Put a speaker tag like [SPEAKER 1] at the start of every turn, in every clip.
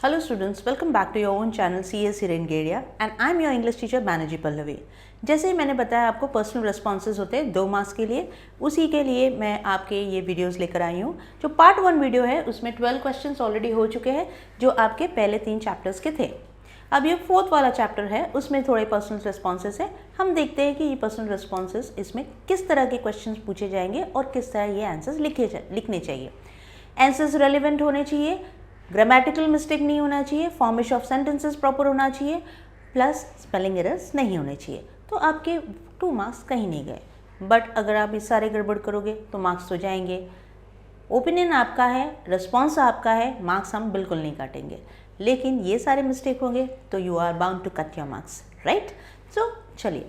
[SPEAKER 1] Hello students, welcome back to your own channel CSC Rengeria and I am your English teacher Banerjee Pallavi। जैसे ही मैंने बताया आपको personal responses होते हैं 2 marks के लिए, उसी के लिए मैं आपके ये वीडियोस लेकर आई हूँ। जो पार्ट 1 वीडियो है उसमें 12 क्वेश्चंस ऑलरेडी हो चुके हैं जो आपके पहले 3 चैप्टर्स के थे। अब ये 4th वाला चैप्टर है, उसमें थोड़े पर्सनल रेस्पॉन्सेज है। हम देखते हैं कि ये पर्सनल रेस्पॉन्सेज इसमें किस तरह के क्वेश्चन पूछे जाएंगे और किस तरह ये आंसर्स लिखने चाहिए। आंसर्स रेलिवेंट होने चाहिए, ग्रामेटिकल मिस्टेक नहीं होना चाहिए, फॉर्मेशन ऑफ सेंटेंसेस प्रॉपर होना चाहिए, प्लस स्पेलिंग एरर्स नहीं होने चाहिए। तो आपके 2 मार्क्स कहीं नहीं गए। बट अगर आप ये सारे गड़बड़ करोगे तो मार्क्स तो जाएंगे। ओपिनियन आपका है, रिस्पॉन्स आपका है, मार्क्स हम बिल्कुल नहीं काटेंगे। लेकिन ये सारे मिस्टेक होंगे तो you are bound to cut your marks, right. So चलिए,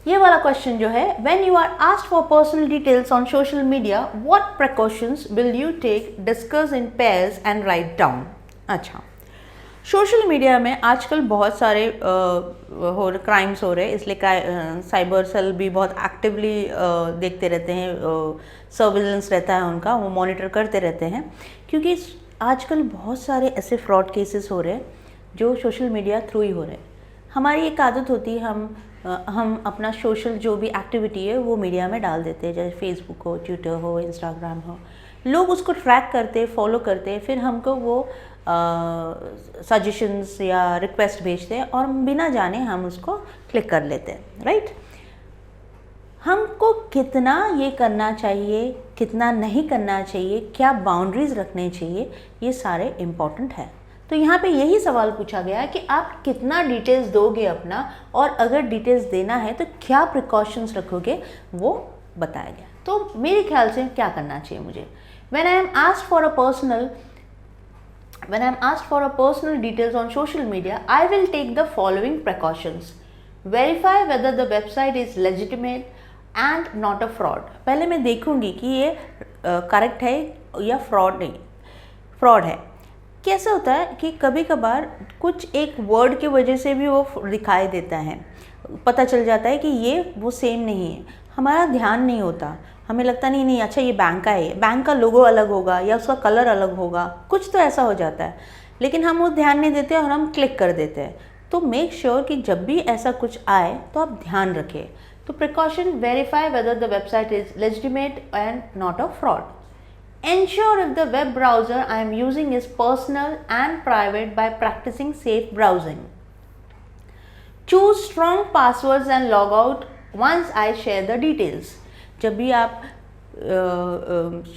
[SPEAKER 1] ये वाला क्वेश्चन जो है, when you are asked for personal details on social media what precautions will you take, discuss in pairs and write down. अच्छा, social media में आजकल बहुत सारे क्राइम्स हो रहे हैं, इसलिए साइबर सेल भी बहुत एक्टिवली देखते रहते हैं, सर्विलेंस रहता है उनका, वो मॉनिटर करते रहते हैं। क्योंकि आजकल बहुत सारे ऐसे फ्रॉड केसेस हो रहे हैं जो सोशल मीडिया थ्रू ही हो रहे हैं। हमारी एक आदत होती है, हम अपना सोशल जो भी एक्टिविटी है वो मीडिया में डाल देते हैं, जैसे फेसबुक हो, ट्विटर हो, इंस्टाग्राम हो। लोग उसको ट्रैक करते, फॉलो करते, फिर हमको वो सजेशंस या रिक्वेस्ट भेजते हैं और बिना जाने हम उसको क्लिक कर लेते हैं, राइट। हमको कितना ये करना चाहिए, कितना नहीं करना चाहिए, क्या बाउंड्रीज रखने चाहिए, ये सारे इम्पॉर्टेंट है। तो यहाँ पे यही सवाल पूछा गया है कि आप कितना डिटेल्स दोगे अपना, और अगर डिटेल्स देना है तो क्या प्रिकॉशंस रखोगे, वो बताया गया। तो मेरे ख्याल से क्या करना चाहिए मुझे, when I am asked for a personal details on social media, I will take the following precautions. Verify whether the website is legitimate and not a fraud. पहले मैं देखूंगी कि ये करेक्ट है या फ्रॉड है। कैसे होता है कि कभी कभार कुछ एक वर्ड की वजह से भी वो दिखाई देता है, पता चल जाता है कि ये वो सेम नहीं है। हमारा ध्यान नहीं होता, हमें लगता नहीं अच्छा ये बैंक का है, बैंक का लोगो अलग होगा या उसका कलर अलग होगा, कुछ तो ऐसा हो जाता है, लेकिन हम वो ध्यान नहीं देते और हम क्लिक कर देते हैं। तो मेक श्योर कि जब भी ऐसा कुछ आए तो आप ध्यान रखें। तो precaution, verify whether the website is legitimate and not a fraud. Ensure if the web browser I am using is personal and private by practicing safe browsing. Choose strong passwords and log out once I share the details. जब भी आप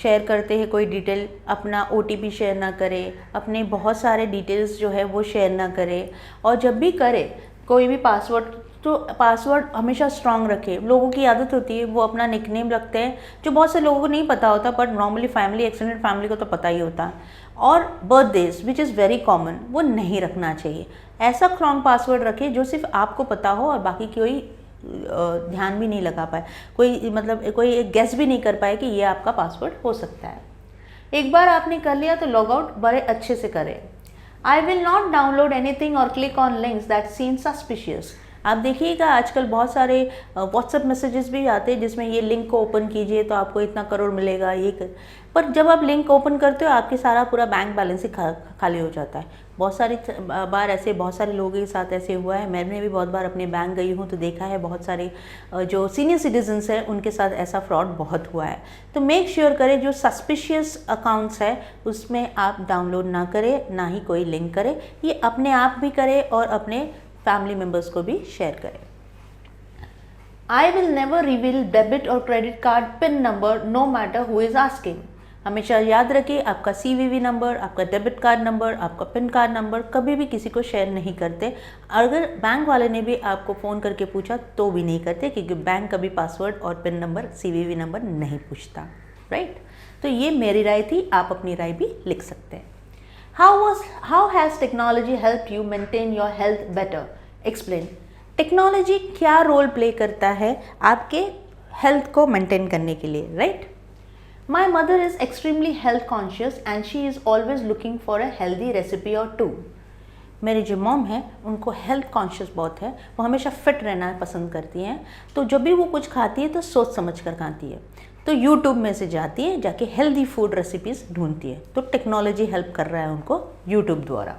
[SPEAKER 1] share करते हैं कोई detail, अपना OTP share ना करें, अपने बहुत सारे डिटेल्स जो है वो शेयर ना करें, और जब भी करें कोई भी पासवर्ड तो पासवर्ड हमेशा स्ट्रांग रखें। लोगों की आदत होती है वो अपना निकनेम रखते हैं, जो बहुत से लोगों को नहीं पता होता, but normally family, extended family को तो पता ही होता है। और birthdays which is very common, वो नहीं रखना चाहिए। ऐसा स्ट्रांग पासवर्ड रखें जो सिर्फ आपको पता हो और बाकी कोई ध्यान भी नहीं लगा पाए, कोई गेस भी नहीं कर पाए कि ये आपका पासवर्ड हो सकता है। एक बार आपने कर लिया तो लॉग आउट बड़े अच्छे से करें। I will not download anything और click on links that seem suspicious. आप देखिएगा आजकल बहुत सारे व्हाट्सएप मैसेजेस भी आते हैं जिसमें ये लिंक को ओपन कीजिए तो आपको इतना करोड़ मिलेगा, पर जब आप लिंक ओपन करते हो आपके सारा पूरा बैंक बैलेंस ही खाली हो जाता है। बहुत सारी बार ऐसे बहुत सारे लोगों के साथ ऐसे हुआ है। मैंने भी बहुत बार अपने बैंक गई हूँ तो देखा है, बहुत सारे जो सीनियर सिटीजन्स हैं उनके साथ ऐसा फ्रॉड बहुत हुआ है। तो मेक श्योर करें जो सस्पिशियस अकाउंट्स है उसमें आप डाउनलोड ना करें, ना ही कोई लिंक करें। ये अपने आप भी करें और अपने फैमिली मेम्बर्स को भी शेयर करें। I will never reveal debit और credit card pin number no matter who is asking. हमेशा याद रखिए, आपका CVV नंबर, आपका डेबिट कार्ड नंबर, आपका पिन कार्ड नंबर कभी भी किसी को शेयर नहीं करते। अगर बैंक वाले ने भी आपको फ़ोन करके पूछा तो भी नहीं करते, क्योंकि बैंक कभी पासवर्ड और पिन नंबर, CVV नंबर नहीं पूछता, राइट। तो ये मेरी राय थी, आप अपनी राय भी लिख सकते हैं। How has technology helped you maintain your health better? Explain. Technology क्या रोल प्ले करता है आपके हेल्थ को मेंटेन करने के लिए, right. My mother is extremely health conscious and she is always looking for a healthy recipe और to. मेरी जो मॉम है उनको हेल्थ कॉन्शियस बहुत है, वो हमेशा फिट रहना पसंद करती हैं। तो जब भी वो कुछ खाती है तो सोच समझ कर खाती है। तो यूट्यूब में से जाती है, जाके हेल्दी फूड रेसिपीज़ ढूंढती है, तो टेक्नोलॉजी हेल्प कर रहा है उनको यूट्यूब द्वारा।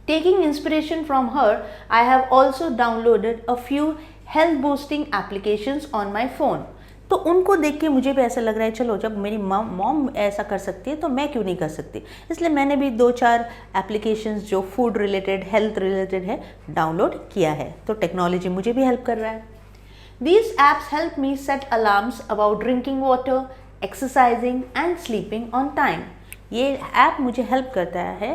[SPEAKER 1] Taking inspiration from her, I have also downloaded a few health boosting applications on my phone. तो उनको देख के मुझे भी ऐसा लग रहा है चलो जब मेरी मॉम ऐसा कर सकती है तो मैं क्यों नहीं कर सकती, इसलिए मैंने भी 2-4 एप्लीकेशंस जो फूड रिलेटेड हेल्थ रिलेटेड है डाउनलोड किया है। तो टेक्नोलॉजी मुझे भी हेल्प कर रहा है। These apps help me set alarms about drinking water, exercising and sleeping on time. ये ऐप मुझे हेल्प करता है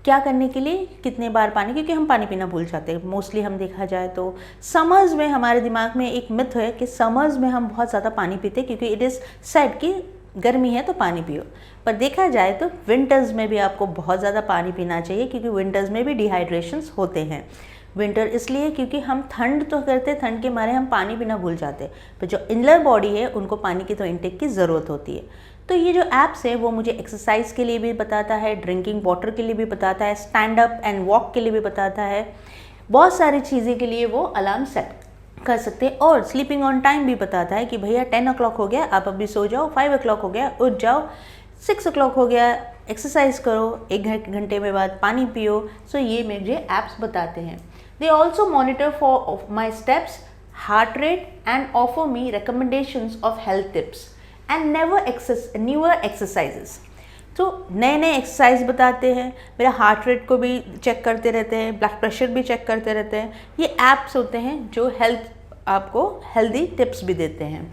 [SPEAKER 1] क्या करने के लिए, कितने बार पानी, क्योंकि हम पानी पीना भूल जाते हैं मोस्टली। हम देखा जाए तो समर्स में हमारे दिमाग में एक मिथ है कि समर्स में हम बहुत ज़्यादा पानी पीते हैं क्योंकि इट इज़ सेड कि गर्मी है तो पानी पियो, पर देखा जाए तो विंटर्स में भी आपको बहुत ज़्यादा पानी पीना चाहिए क्योंकि विंटर्स में भी डिहाइड्रेशंस होते हैं। विंटर इसलिए क्योंकि हम ठंड तो करते, ठंड के मारे हम पानी पीना भूल जाते हैं, पर जो इनर बॉडी है उनको पानी की तो इनटेक की ज़रूरत होती है। तो ये जो ऐप्स है वो मुझे एक्सरसाइज के लिए भी बताता है, ड्रिंकिंग वाटर के लिए भी बताता है, स्टैंड अप एंड वॉक के लिए भी बताता है, बहुत सारी चीज़ें के लिए वो अलार्म सेट कर सकते हैं। और स्लीपिंग ऑन टाइम भी बताता है कि भैया 10 o'clock हो गया आप अभी सो जाओ, 5 o'clock हो गया उठ जाओ, 6 o'clock हो गया एक्सरसाइज करो, 1 घंटे में बाद पानी पियो। सो ये मुझे ऐप्स बताते हैं। They also monitor for my steps, heart rate and offer me recommendations of health tips and newer exercises. तो नए नए एक्सरसाइज बताते हैं, मेरा हार्ट रेट को भी चेक करते रहते हैं, ब्लड प्रेशर भी चेक करते रहते हैं। ये ऐप्स होते हैं जो हेल्थ आपको हेल्दी टिप्स भी देते हैं।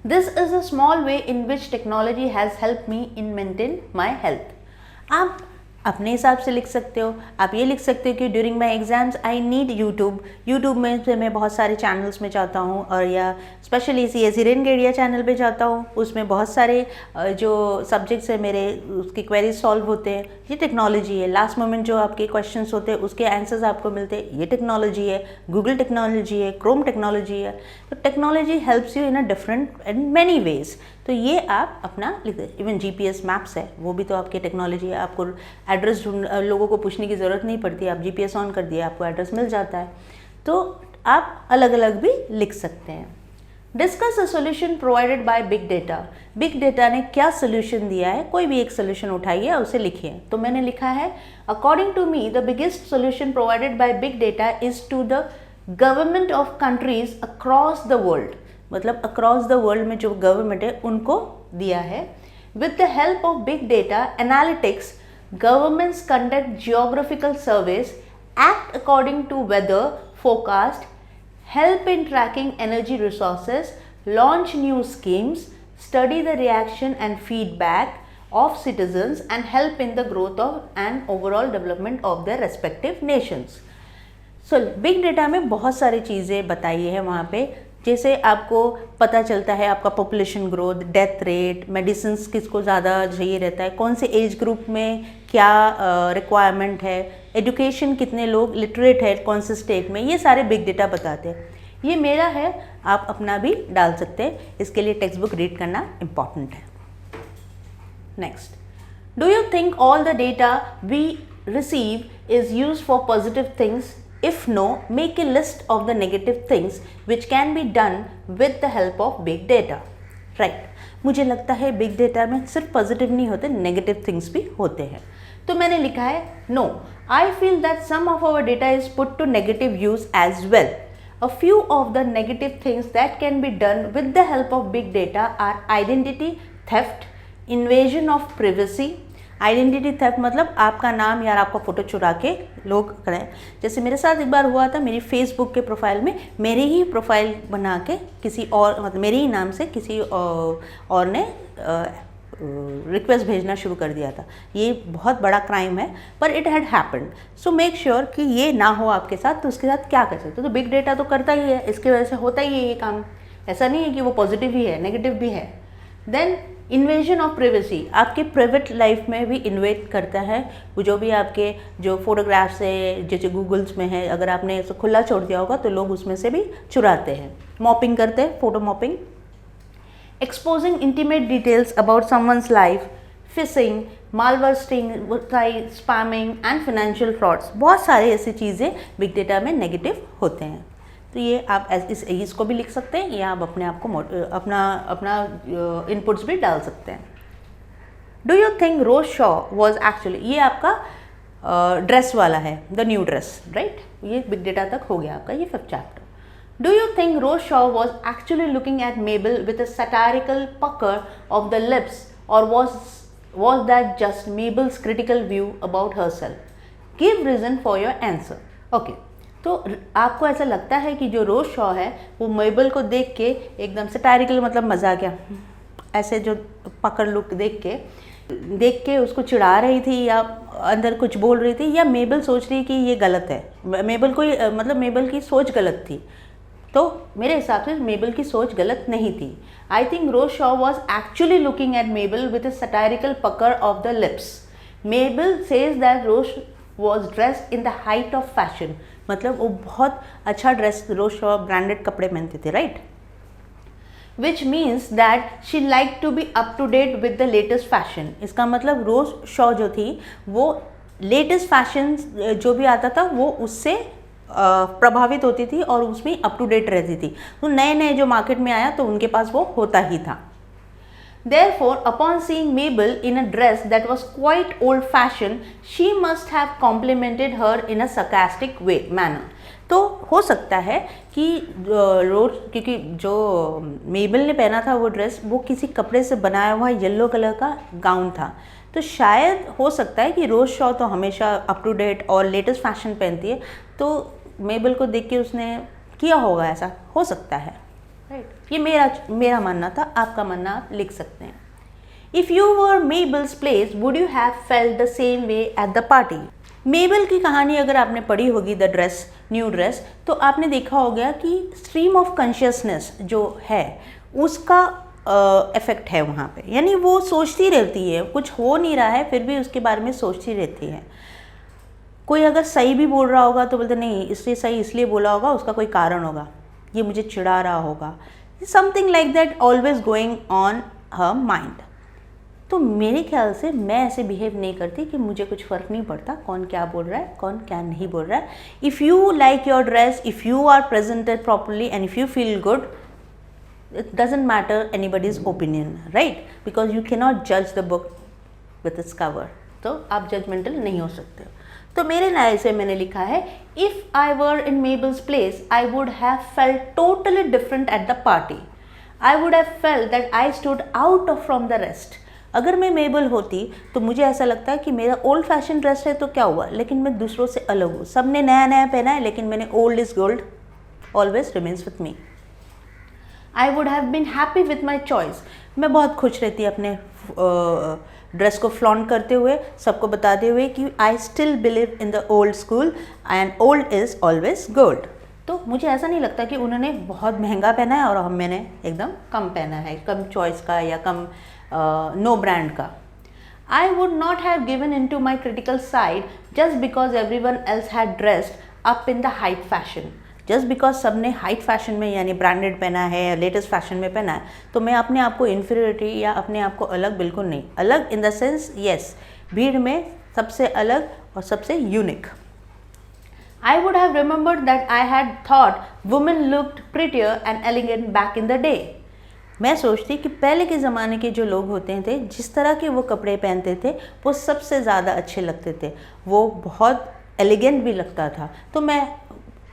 [SPEAKER 1] This is a small way in which technology has help me in maintain my health. आप अपने हिसाब से लिख सकते हो। आप ये लिख सकते हो कि during my exams I need YouTube में से मैं बहुत सारे चैनल्स में जाता हूँ, और या स्पेशली CSE रेनगेडिया चैनल पे जाता हूँ, उसमें बहुत सारे जो सब्जेक्ट्स है मेरे उसकी क्वेरीज सॉल्व होते हैं। ये टेक्नोलॉजी है। लास्ट मोमेंट जो आपके क्वेश्चंस होते हैं उसके आंसर्स आपको मिलते हैं, ये टेक्नोलॉजी है। गूगल टेक्नोलॉजी है, क्रोम टेक्नोलॉजी है। तो technology helps you in a different and many ways. तो ये आप अपना लिख दे। इवन GPS मैप्स है वो भी तो आपकी टेक्नोलॉजी है। आपको एड्रेस लोगों को पूछने की ज़रूरत नहीं पड़ती, आप GPS ऑन कर दिए आपको एड्रेस मिल जाता है। तो आप अलग अलग भी लिख सकते हैं। Discuss a solution provided by big data. Big data ने क्या सोल्यूशन दिया है, कोई भी एक सोल्यूशन उठाइए और उसे लिखिए। तो मैंने लिखा है according to me the biggest solution provided by big data is to the government of countries across the world. मतलब अक्रॉस द वर्ल्ड में जो गवर्नमेंट है उनको दिया है। With the help of big data analytics governments conduct geographical surveys, act according to weather forecast, help in tracking energy resources, launch new schemes, study the reaction and feedback of citizens and help in the growth of and overall development of their respective nations. So big data में बहुत सारी चीज़ें बताई है वहाँ पे, जैसे आपको पता चलता है आपका population growth, death rate, medicines किसको ज़्यादा चाहिए रहता है, कौन से एज ग्रुप में क्या रिक्वायरमेंट है, एजुकेशन कितने लोग लिटरेट है कौन से स्टेट में, ये सारे बिग डेटा बताते हैं। ये मेरा है, आप अपना भी डाल सकते हैं। इसके लिए टेक्स्ट बुक रीड करना इम्पॉर्टेंट है। Next, do you think all the data we receive is used for positive things? If no, make a list of the negative things which can be done with the help of big data. Right. मुझे लगता है big data में सिर्फ positive नहीं होते, negative things भी होते हैं। तो मैंने लिखा है no, I feel that some of our data is put to negative use as well. A few of the negative things that can be done with the help of big data are identity theft, invasion of privacy. Identity theft मतलब आपका नाम या आपका photo चुरा के लोग करें। जैसे मेरे साथ एक बार हुआ था, मेरी फेसबुक के प्रोफाइल में मेरे ही प्रोफाइल बना के किसी और, मतलब मेरे ही नाम से किसी और ने रिक्वेस्ट भेजना शुरू कर दिया था। ये बहुत बड़ा क्राइम है, पर it had happened. So make sure कि ये ना हो आपके साथ। तो उसके साथ क्या कर सकते हो? तो बिग डेटा तो करता ही है, इसकी वजह से होता ही है ये काम। ऐसा नहीं है कि वो पॉजिटिव ही है, नेगेटिव भी है। देन इन्वेजन ऑफ प्रिवेसी, आपके प्राइवेट लाइफ में भी इन्वेट करता है। वो जो भी आपके जो फोटोग्राफ्स है जैसे गूगल्स में है, अगर आपने इसे खुला छोड़ दिया होगा तो लोग उसमें से भी चुराते हैं। मॉपिंग करते हैं, photo morphing. Exposing intimate details about someone's life, phishing, malvertising, spamming and financial frauds. बहुत सारे ऐसी चीज़ें बिग डेटा में नेगेटिव होते हैं। तो ये आप इसको भी लिख सकते हैं या आप अपने आप को अपना इनपुट्स भी डाल सकते हैं। Do you think Rose Shaw was actually, ये आपका ड्रेस वाला है, द न्यू ड्रेस, राइट। ये बिग डेटा तक हो गया आपका, ये 5th chapter. Do you think Rose Shaw was actually looking at Mabel with a satirical pucker of the lips, or was that just Mabel's critical view about herself? Give reason for your answer. Okay, तो आपको ऐसा लगता है कि जो रोज शॉ है वो मेबल को देख के एकदम सटायरिकल, मतलब मजाकिया, ऐसे जो पकड़ लुक देख के उसको चिढ़ा रही थी या अंदर कुछ बोल रही थी, या मेबल सोच रही कि ये गलत है, मेबल को मतलब मेबल की सोच गलत थी। तो मेरे हिसाब से मेबल की सोच गलत नहीं थी। I think Rose Shaw was actually looking at Mabel with a satirical pucker of the lips. Mabel says that Rose was dressed in the height of fashion, मतलब वो बहुत अच्छा ड्रेस, रोज शॉ ब्रांडेड कपड़े पहनते थे, right. Which means that she like to be up to date with the latest fashion. इसका मतलब रोज शॉ जो थी वो लेटेस्ट फैशन जो भी आता था वो उससे प्रभावित होती थी और उसमें अप टू डेट रहती थी। तो नए नए जो मार्केट में आया तो उनके पास वो होता ही था। Therefore, upon seeing Mabel in a dress that was quite old-fashioned, she must have complimented her in a sarcastic manner. तो हो सकता है कि क्योंकि जो मेबल ने पहना था वो ड्रेस, वो किसी कपड़े से बनाया हुआ येलो कलर का गाउन था, तो शायद हो सकता है कि रोज शॉ तो हमेशा अप टू डेट और लेटेस्ट फैशन पहनती है, तो मेबल को देख के उसने किया होगा, ऐसा हो सकता है, राइट। ये मेरा मानना था, आपका मानना आप लिख सकते हैं। If you were Mabel's place would you have felt the same way at the party. Mabel की कहानी अगर आपने पढ़ी होगी, द ड्रेस, न्यू ड्रेस, तो आपने देखा होगा कि स्ट्रीम ऑफ कॉन्शियसनेस जो है उसका इफेक्ट है वहाँ पे, यानी वो सोचती रहती है, कुछ हो नहीं रहा है फिर भी उसके बारे में सोचती रहती है। कोई अगर सही भी बोल रहा होगा तो बोलते नहीं, इसलिए सही इसलिए बोला होगा, उसका कोई कारण होगा, ये मुझे चिढ़ा रहा होगा, something like that always going on her mind. तो मेरे ख्याल से मैं ऐसे बिहेव नहीं करती कि मुझे कुछ फ़र्क नहीं पड़ता कौन क्या बोल रहा है, कौन क्या नहीं बोल रहा है। If you like your dress, if you are presented properly and if you feel good, it doesn't matter anybody's opinion, right? Because you cannot judge the book with its cover. तो आप जजमेंटल नहीं हो सकते। तो मेरे नए से मैंने लिखा है, if I were in Mabel's place, I would have felt totally different at the party. I would have felt that I stood out from the rest. अगर मैं मेबल होती तो मुझे ऐसा लगता है कि मेरा ओल्ड फैशन ड्रेस है तो क्या हुआ, लेकिन मैं दूसरों से अलग हूँ। सब ने नया नया पहना है लेकिन मैंने old is gold always remains with me. I would have been happy with my choice. मैं बहुत खुश रहती अपने ड्रेस को फ्लॉन्ट करते हुए, सबको बताते हुए कि I still believe in the old school and old is always gold. तो मुझे ऐसा नहीं लगता कि उन्होंने बहुत महंगा पहना है और मैंने एकदम कम पहना है, कम चॉइस का या कम नो ब्रांड का। I would not have given in to my critical side just because everyone else had dressed up in the height fashion. Just because सब ने हाइट फैशन में यानी ब्रांडेड पहना है या लेटेस्ट फैशन में पहना है तो मैं अपने आप को इन्फीरियरिटी या अपने आप को अलग बिल्कुल नहीं, अलग इन द सेंस यस, भीड़ में सबसे अलग और सबसे unique. I would have remembered that I had thought women looked prettier and elegant back in the day. मैं सोचती कि पहले के ज़माने के जो लोग होते थे, जिस तरह के वो कपड़े पहनते थे वो सबसे ज़्यादा अच्छे लगते थे, वो बहुत एलिगेंट भी लगता था, तो मैं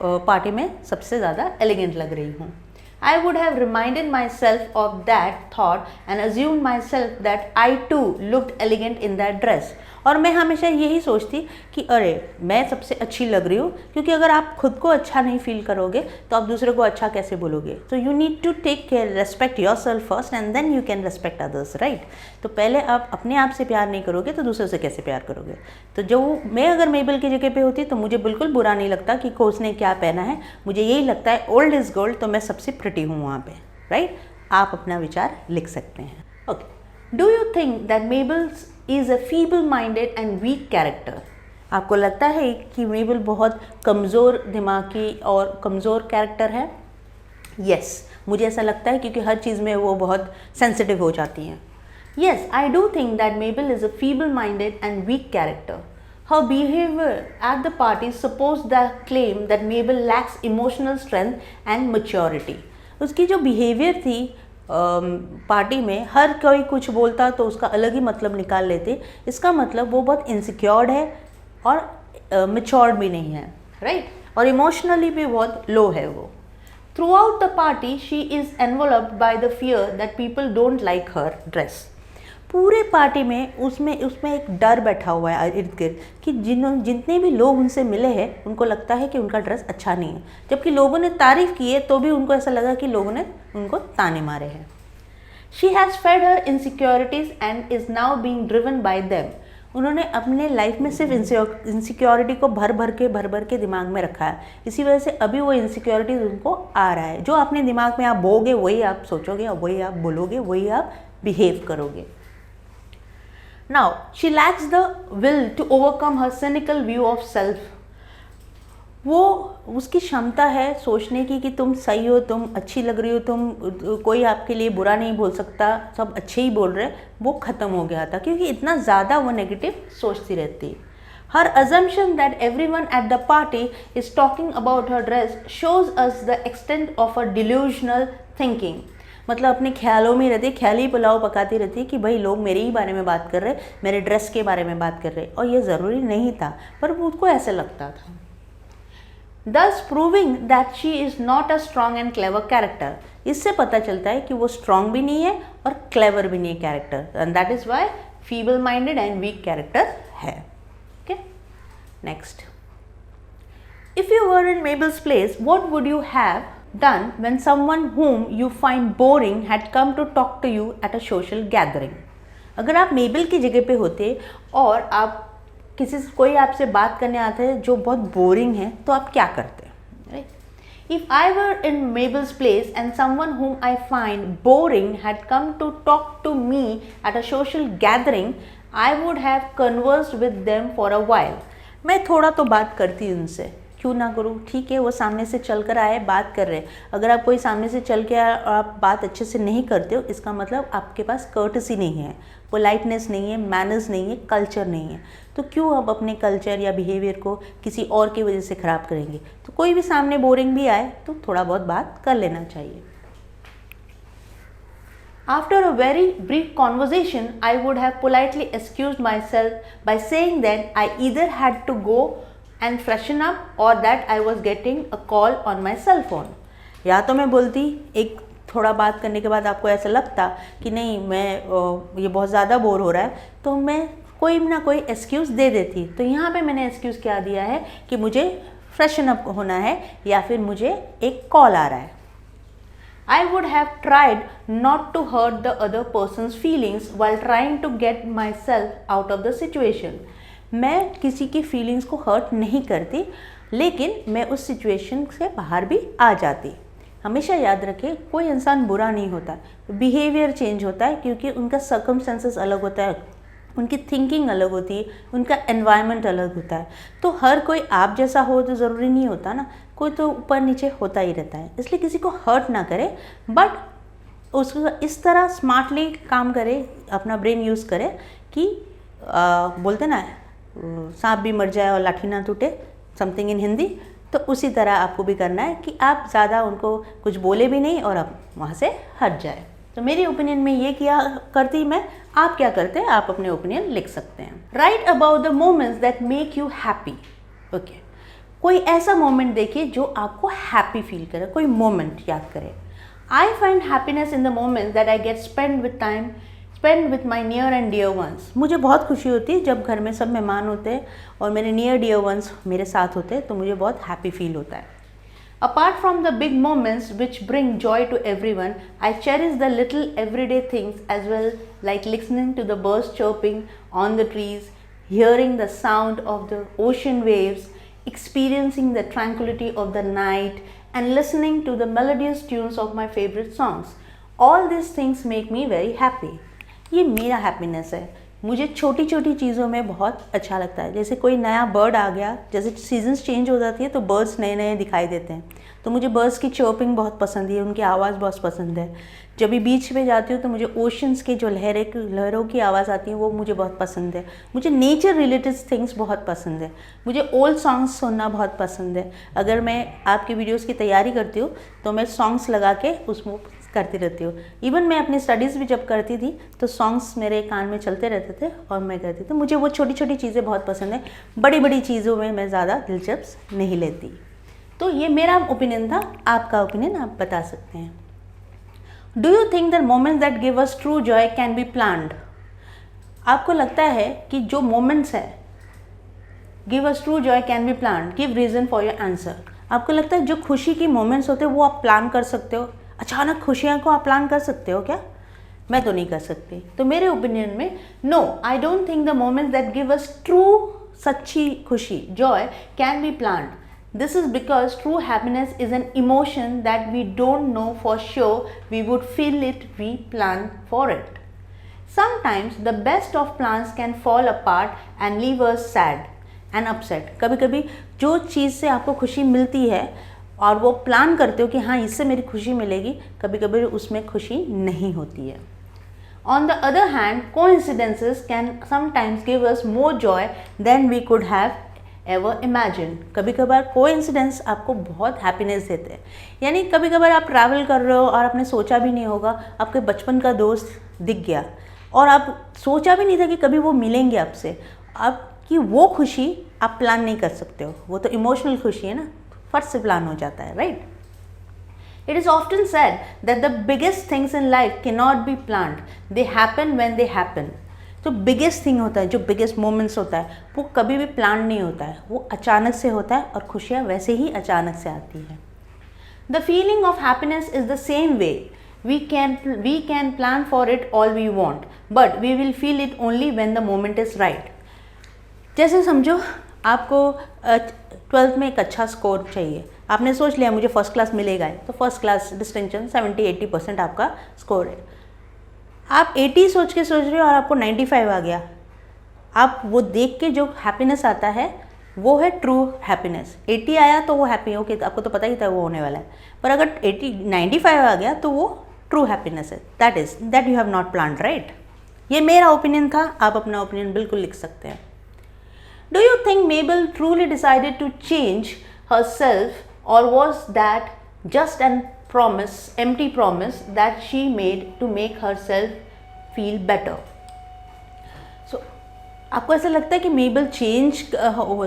[SPEAKER 1] पार्टी में सबसे ज़्यादा एलिगेंट लग रही हूँ। I would have reminded myself of that thought and assumed myself that I too looked elegant in that dress. और मैं हमेशा यही सोचती कि अरे मैं सबसे अच्छी लग रही हूँ, क्योंकि अगर आप खुद को अच्छा नहीं फील करोगे तो आप दूसरे को अच्छा कैसे बोलोगे। तो you need to take care, respect yourself first and then you can respect others, right. तो पहले आप अपने आप से प्यार नहीं करोगे तो दूसरे से कैसे प्यार करोगे। तो जो मैं अगर मेबल की जगह पे होती तो मुझे बिल्कुल बुरा नहीं लगता कि कोच ने क्या पहना है, मुझे यही लगता है ओल्ड इज़ गोल्ड, तो मैं सबसे प्रिटी हूँ वहाँ पे, राइट। आप अपना विचार लिख सकते हैं। Okay, do you think that Mabel's is a feeble minded and weak character. आपको लगता है कि मेबल बहुत कमज़ोर दिमागी और कमज़ोर कैरेक्टर है? यस, मुझे ऐसा लगता है क्योंकि हर चीज़ में वो बहुत सेंसिटिव हो जाती हैं। Yes, I do think that Mabel is a feeble-minded and weak character. Her behavior at the party supports the claim that Mabel lacks emotional strength and maturity. उसकी जो behavior थी पार्टी में, हर कोई कुछ बोलता तो उसका अलग ही मतलब निकाल लेते, इसका मतलब वो बहुत इनसिक्योर्ड है और मेच्योर्ड भी नहीं है, राइट? और इमोशनली भी बहुत लो है वो. Through out the party she is enveloped by the fear that people don't like her dress. पूरे पार्टी में उसमें एक डर बैठा हुआ है इर्द गिर्द कि जितने भी लोग उनसे मिले हैं उनको लगता है कि उनका ड्रेस अच्छा नहीं है, जबकि लोगों ने तारीफ़ की है तो भी उनको ऐसा लगा कि लोगों ने उनको ताने मारे हैं. She has fed her insecurities and is now being driven by them. उन्होंने अपने लाइफ में सिर्फ इनसिक्योरिटी को भर भर के दिमाग में रखा है, इसी वजह से अभी वो इनसिक्योरिटीज़ उनको आ रहा है. जो अपने दिमाग में आप बोगे वही आप सोचोगे और वही आप बोलोगे, वही आप बिहेव करोगे. Now, she lacks the will to overcome her cynical view of self. वो उसकी क्षमता है सोचने की कि तुम सही हो, तुम अच्छी लग रही हो, कोई आपके लिए बुरा नहीं बोल सकता, सब अच्छे ही बोल रहे, वो ख़त्म हो गया था क्योंकि इतना ज़्यादा वो नेगेटिव सोचती रहती. Her assumption that everyone at the party is talking about her dress shows us the extent of her delusional thinking. मतलब अपने ख्यालों में रहती, ख्याली पुलाव पकाती रहती कि भाई लोग मेरे ही बारे में बात कर रहे, मेरे ड्रेस के बारे में बात कर रहे, और ये ज़रूरी नहीं था पर उसको ऐसे लगता था. Thus proving that she is not a strong and clever character. इससे पता चलता है कि वो strong भी नहीं है और clever भी नहीं है character, and that is why feeble minded and weak character है. Okay, next. If you were in Mabel's place, what would you have done when someone whom you find boring had come to talk to you at a social gathering? अगर आप मेबल की जगह पे होते और आप कोई आपसे बात करने आता है जो बहुत बोरिंग है तो आप क्या करते? Right? If I were in Mabel's place and someone whom I find boring had come to talk to me at a social gathering, I would have conversed with them for a while. मैं थोड़ा तो बात करती उनसे, क्यों ना करूँ? ठीक है, वो सामने से चल कर आए, बात कर रहे. अगर आप कोई सामने से चल के आए और आप बात अच्छे से नहीं करते हो, इसका मतलब आपके पास कर्टसी नहीं है, पोलाइटनेस नहीं है, मैनर्स नहीं है, कल्चर नहीं है. तो क्यों आप अपने कल्चर या बिहेवियर को किसी और की वजह से ख़राब करेंगे? तो कोई भी सामने बोरिंग भी आए तो थोड़ा बहुत बात कर लेना चाहिए. After a very brief conversation, I would have politely excused myself by saying that I either had to go and freshen up or that I was getting a call on my cell phone. या तो मैं बोलती, एक थोड़ा बात करने के बाद आपको ऐसा लगता कि नहीं मैं ये बहुत ज़्यादा बोर हो रहा है, तो मैं कोई ना कोई एक्सक्यूज़ दे देती. तो यहाँ पे मैंने एक्सक्यूज़ क्या दिया है कि मुझे फ्रेशन अप होना है या फिर मुझे एक कॉल आ रहा है. I would have tried not to hurt the other person's feelings while trying to get myself out of the situation. मैं किसी की फीलिंग्स को हर्ट नहीं करती, लेकिन मैं उस सिचुएशन से बाहर भी आ जाती. हमेशा याद रखें, कोई इंसान बुरा नहीं होता, बिहेवियर चेंज होता है क्योंकि उनका सर्कमस्टेंसेस अलग होता है, उनकी थिंकिंग अलग होती है, उनका एनवायरनमेंट अलग होता है. तो हर कोई आप जैसा हो तो ज़रूरी नहीं होता ना, कोई तो ऊपर नीचे होता ही रहता है. इसलिए किसी को हर्ट ना करे, बट उसको इस तरह स्मार्टली काम करे, अपना ब्रेन यूज़ करे कि बोलते ना सांप भी मर जाए और लाठी ना टूटे, समथिंग इन हिंदी. तो उसी तरह आपको भी करना है कि आप ज़्यादा उनको कुछ बोले भी नहीं और आप वहाँ से हट जाए. तो मेरे ओपिनियन में ये किया करती मैं. आप क्या करते हैं? आप अपने ओपिनियन लिख सकते हैं. Right about the moments that make you happy. Okay, कोई ऐसा मोमेंट देखिए जो आपको हैप्पी फील करे, कोई मोमेंट याद करें. I find happiness in the moments that I get spend with my near and dear ones. मुझे बहुत खुशी होती है जब घर में सब मेहमान होते हैं और मेरे नियर डियर वंस मेरे साथ होते हैं, तो मुझे बहुत हैप्पी फील होता है. Apart from the big moments which bring joy to everyone, I cherish the little everyday things as well, like listening to the birds chirping on the trees, hearing the sound of the ocean waves, experiencing the tranquility of the night, and listening to the melodious tunes of my favorite songs. All these things make me very happy. ये मेरा happiness है मुझे छोटी छोटी चीज़ों में बहुत अच्छा लगता है। जैसे कोई नया बर्ड आ गया, जैसे सीजन्स चेंज हो जाती है तो बर्ड्स नए नए दिखाई देते हैं, तो मुझे बर्ड्स की चर्पिंग बहुत पसंद है, उनकी आवाज़ बहुत पसंद है। जब भी बीच पे जाती हूँ तो मुझे ओशंस की जो लहरों की आवाज़ आती है वो मुझे बहुत पसंद है। मुझे नेचर रिलेटेड थिंग्स बहुत पसंद है। मुझे ओल्ड सॉन्ग्स सुनना बहुत पसंद है। अगर मैं आपकी वीडियोस की तैयारी करती हूँ तो मैं सॉन्ग्स लगा के उसमें करती रहती हूँ। इवन मैं अपनी स्टडीज़ भी जब करती थी तो सॉन्ग्स मेरे कान में चलते रहते थे और मैं करती थी। मुझे वो छोटी छोटी चीज़ें बहुत पसंद है, बड़ी बड़ी चीज़ों में मैं ज़्यादा दिलचस्प नहीं लेती। तो ये मेरा ओपिनियन था, आपका ओपिनियन आप बता सकते हैं। Do you think that moments that give us true joy can be planned? आपको लगता है कि जो मोमेंट्स है give us true joy can be planned? Give reason for your answer. आपको लगता है जो खुशी की मोमेंट्स होते हैं वो आप प्लान कर सकते हो? अचानक खुशियाँ को आप प्लान कर सकते हो क्या? मैं तो नहीं कर सकती। तो मेरे ओपिनियन में no, I don't think the moments that give us true सच्ची खुशी joy can be planned. This is because true happiness is an emotion that we don't know for sure we would feel it we plan for it. Sometimes the best of plans can fall apart and leave us sad and upset. कभी कभी जो चीज़ से आपको खुशी मिलती है और वो प्लान करते हो कि हाँ इससे मेरी खुशी मिलेगी, कभी कभी उसमें खुशी नहीं होती है. On the other hand, coincidences can sometimes give us more joy than we could have ever imagine. कभी कभार कोइंसिडेंस आपको बहुत हैप्पीनेस देते हैं. यानी कभी कभार आप ट्रैवल कर रहे हो और आपने सोचा भी नहीं होगा आपके बचपन का दोस्त दिख गया और आप सोचा भी नहीं था कि कभी वो मिलेंगे आपसे. आपकी वो खुशी आप प्लान नहीं कर सकते हो, वो तो इमोशनल खुशी है ना, फट से प्लान हो जाता है, right? It is often said that the biggest things in life cannot be planned. They happen when they happen. जो बिगेस्ट थिंग होता है, जो बिगेस्ट मोमेंट्स होता है वो कभी भी प्लान नहीं होता है, वो अचानक से होता है और खुशियाँ वैसे ही अचानक से आती हैं. The feeling of happiness is the same way. We can plan for it all we want but we will feel it only when the moment is right. जैसे समझो आपको 12th में एक अच्छा स्कोर चाहिए. आपने सोच लिया मुझे फर्स्ट क्लास मिलेगा, तो फर्स्ट क्लास डिस्टिंक्शन 70-80% आपका स्कोर है. आप 80 सोच रहे हो और आपको 95 आ गया. आप वो देख के जो हैप्पीनेस आता है वो है ट्रू हैप्पीनेस. 80 आया तो वो हैप्पी हो कि आपको तो पता ही था वो होने वाला है, पर अगर 95 आ गया तो वो ट्रू हैप्पीनेस है. That you have not planned, right? ये मेरा ओपिनियन था, आप अपना ओपिनियन बिल्कुल लिख सकते हैं. Do you think Mabel truly decided to change her self और was that just an empty promise that she made to make herself feel better? So आपको ऐसा लगता है कि मेबल चेंज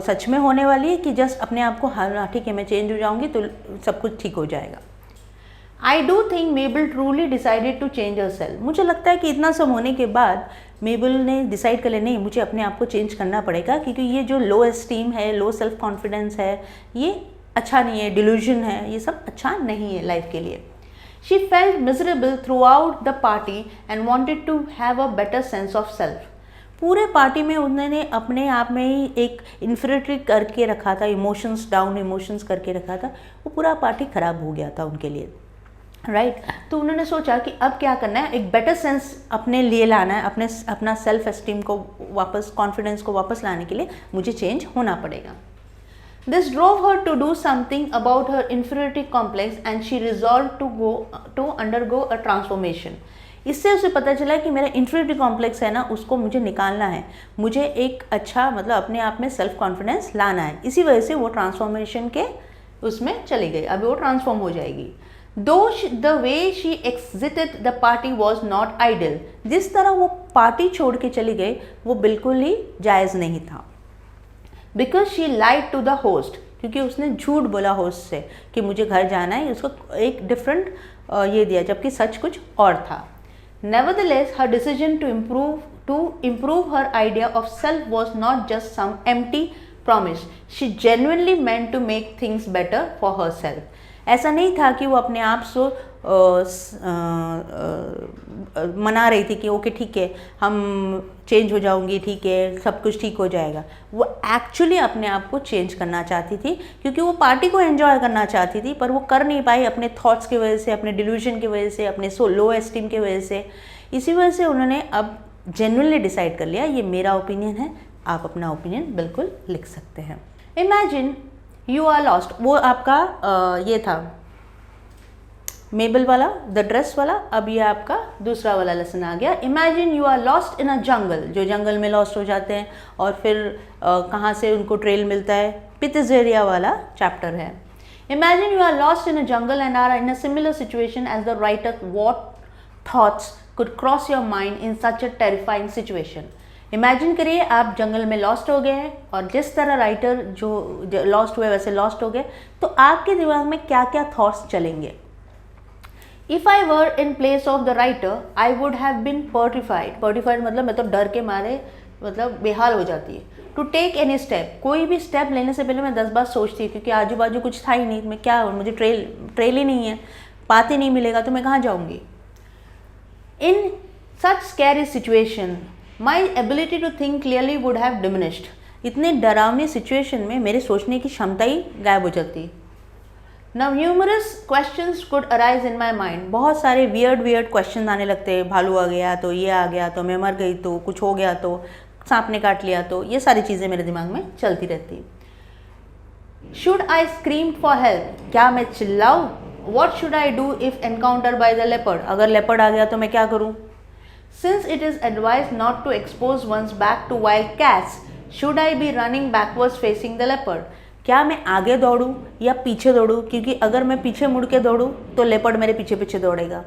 [SPEAKER 1] सच में होने वाली है कि जस्ट अपने आप को हाँ ठीक है मैं चेंज हो जाऊंगी तो सब कुछ ठीक हो जाएगा? I do think Mabel truly decided to change her self. मुझे लगता है कि इतना सब होने के बाद मेबल ने डिसाइड कर लिया नहीं मुझे अपने आप को चेंज करना पड़ेगा, क्योंकि ये जो लो एस्टीम है, लो सेल्फ कॉन्फिडेंस है, ये अच्छा नहीं है, डिल्यूजन है, ये सब अच्छा नहीं है लाइफ के लिए. She felt miserable throughout the party and wanted to have a better sense of self. पूरे पार्टी में उन्होंने अपने आप में ही एक इन्फीरियरिटी करके रखा था, इमोशंस डाउन इमोशंस करके रखा था. वो पूरा पार्टी खराब हो गया था उनके लिए, राइट? तो उन्होंने सोचा कि अब क्या करना है, एक बेटर सेंस अपने लिए लाना है, अपना सेल्फ एस्टीम को वापस, कॉन्फिडेंस को वापस लाने के लिए मुझे चेंज होना पड़ेगा. This drove her to do something about her inferiority complex and she resolved to undergo a transformation. इससे उसे पता चला कि मेरा inferiority complex है ना, उसको मुझे निकालना है, मुझे एक अच्छा मतलब अपने आप में सेल्फ कॉन्फिडेंस लाना है. इसी वजह से वो ट्रांसफॉर्मेशन के उसमें चली गई. अभी वो ट्रांसफॉर्म हो जाएगी. Though the way she exited the party was not ideal. जिस तरह वो पार्टी छोड़ के चली गई वो बिल्कुल ही जायज़ नहीं था. Because she lied to the host, क्योंकि उसने झूठ बोला होस्ट से कि मुझे घर जाना है, उसको एक डिफरेंट ये दिया, जबकि सच कुछ और था. Nevertheless her decision to improve her idea of self was not just some empty promise. She genuinely meant to make things better for herself. ऐसा नहीं था कि वो अपने आप से मना रही थी कि ओके ठीक है हम चेंज हो जाऊंगी, ठीक है सब कुछ ठीक हो जाएगा. वो एक्चुअली अपने आप को चेंज करना चाहती थी, क्योंकि वो पार्टी को एंजॉय करना चाहती थी, पर वो कर नहीं पाई अपने थॉट्स की वजह से, अपने डिल्यूजन की वजह से, अपने लो एस्टीम की वजह से. इसी वजह से उन्होंने अब जेन्युइनली डिसाइड कर लिया ये मेरा ओपिनियन है, आप अपना ओपिनियन बिल्कुल लिख सकते हैं। इमेजिन यू आर लॉस्ट, वो आपका ये था मेबल वाला, द ड्रेस वाला। अब ये आपका दूसरा वाला लेसन आ गया। Imagine you are lost in a jungle, जो जंगल में लॉस्ट हो जाते हैं और फिर कहाँ से उनको ट्रेल मिलता है, पिथजेरिया वाला चैप्टर है। Imagine you are lost in a jungle and are in a similar situation as the writer, what thoughts could cross your mind in such a terrifying situation. Imagine करिए आप जंगल में लॉस्ट हो गए हैं और जिस तरह राइटर जो लॉस्ट हुए वैसे लॉस्ट हो गए, तो आपके दिमाग में क्या क्या थॉट्स चलेंगे। If I were in place of the writer I would have been petrified मतलब मैं तो डर के मारे मतलब बेहाल हो जाती है। टू टेक एनी स्टेप, कोई भी स्टेप लेने से पहले मैं 10 बार सोचती हूँ, क्योंकि आजू बाजू कुछ था ही नहीं, मैं क्या, मुझे ट्रेल ही नहीं है, पाते नहीं मिलेगा तो मैं कहाँ जाऊँगी। In such scary situation my ability to think clearly would have diminished. इतने डरावनी सिचुएशन में मेरे सोचने की क्षमता ही गायब हो जाती। Now humorous questions could arise in my mind, बहुत सारे वियर्ड क्वेश्चन आने लगते हैं। भालू आ गया तो, ये आ गया तो, मैं मर गई तो, कुछ हो गया तो, सांप ने काट लिया तो, ये सारी चीज़ें मेरे दिमाग में चलती रहती। Should I scream for help, क्या मैं चिल्लाऊँ। What should I do if encounter by the leopard, अगर लेपर्ड आ गया तो मैं क्या करूँ। Since it is advised not to expose one's back to wild cats, should I be running backwards facing the leopard? क्या मैं आगे दौड़ूं या पीछे दौड़ूं, क्योंकि अगर मैं पीछे मुड़ के दौड़ूं तो लेपर्ड मेरे पीछे पीछे दौड़ेगा।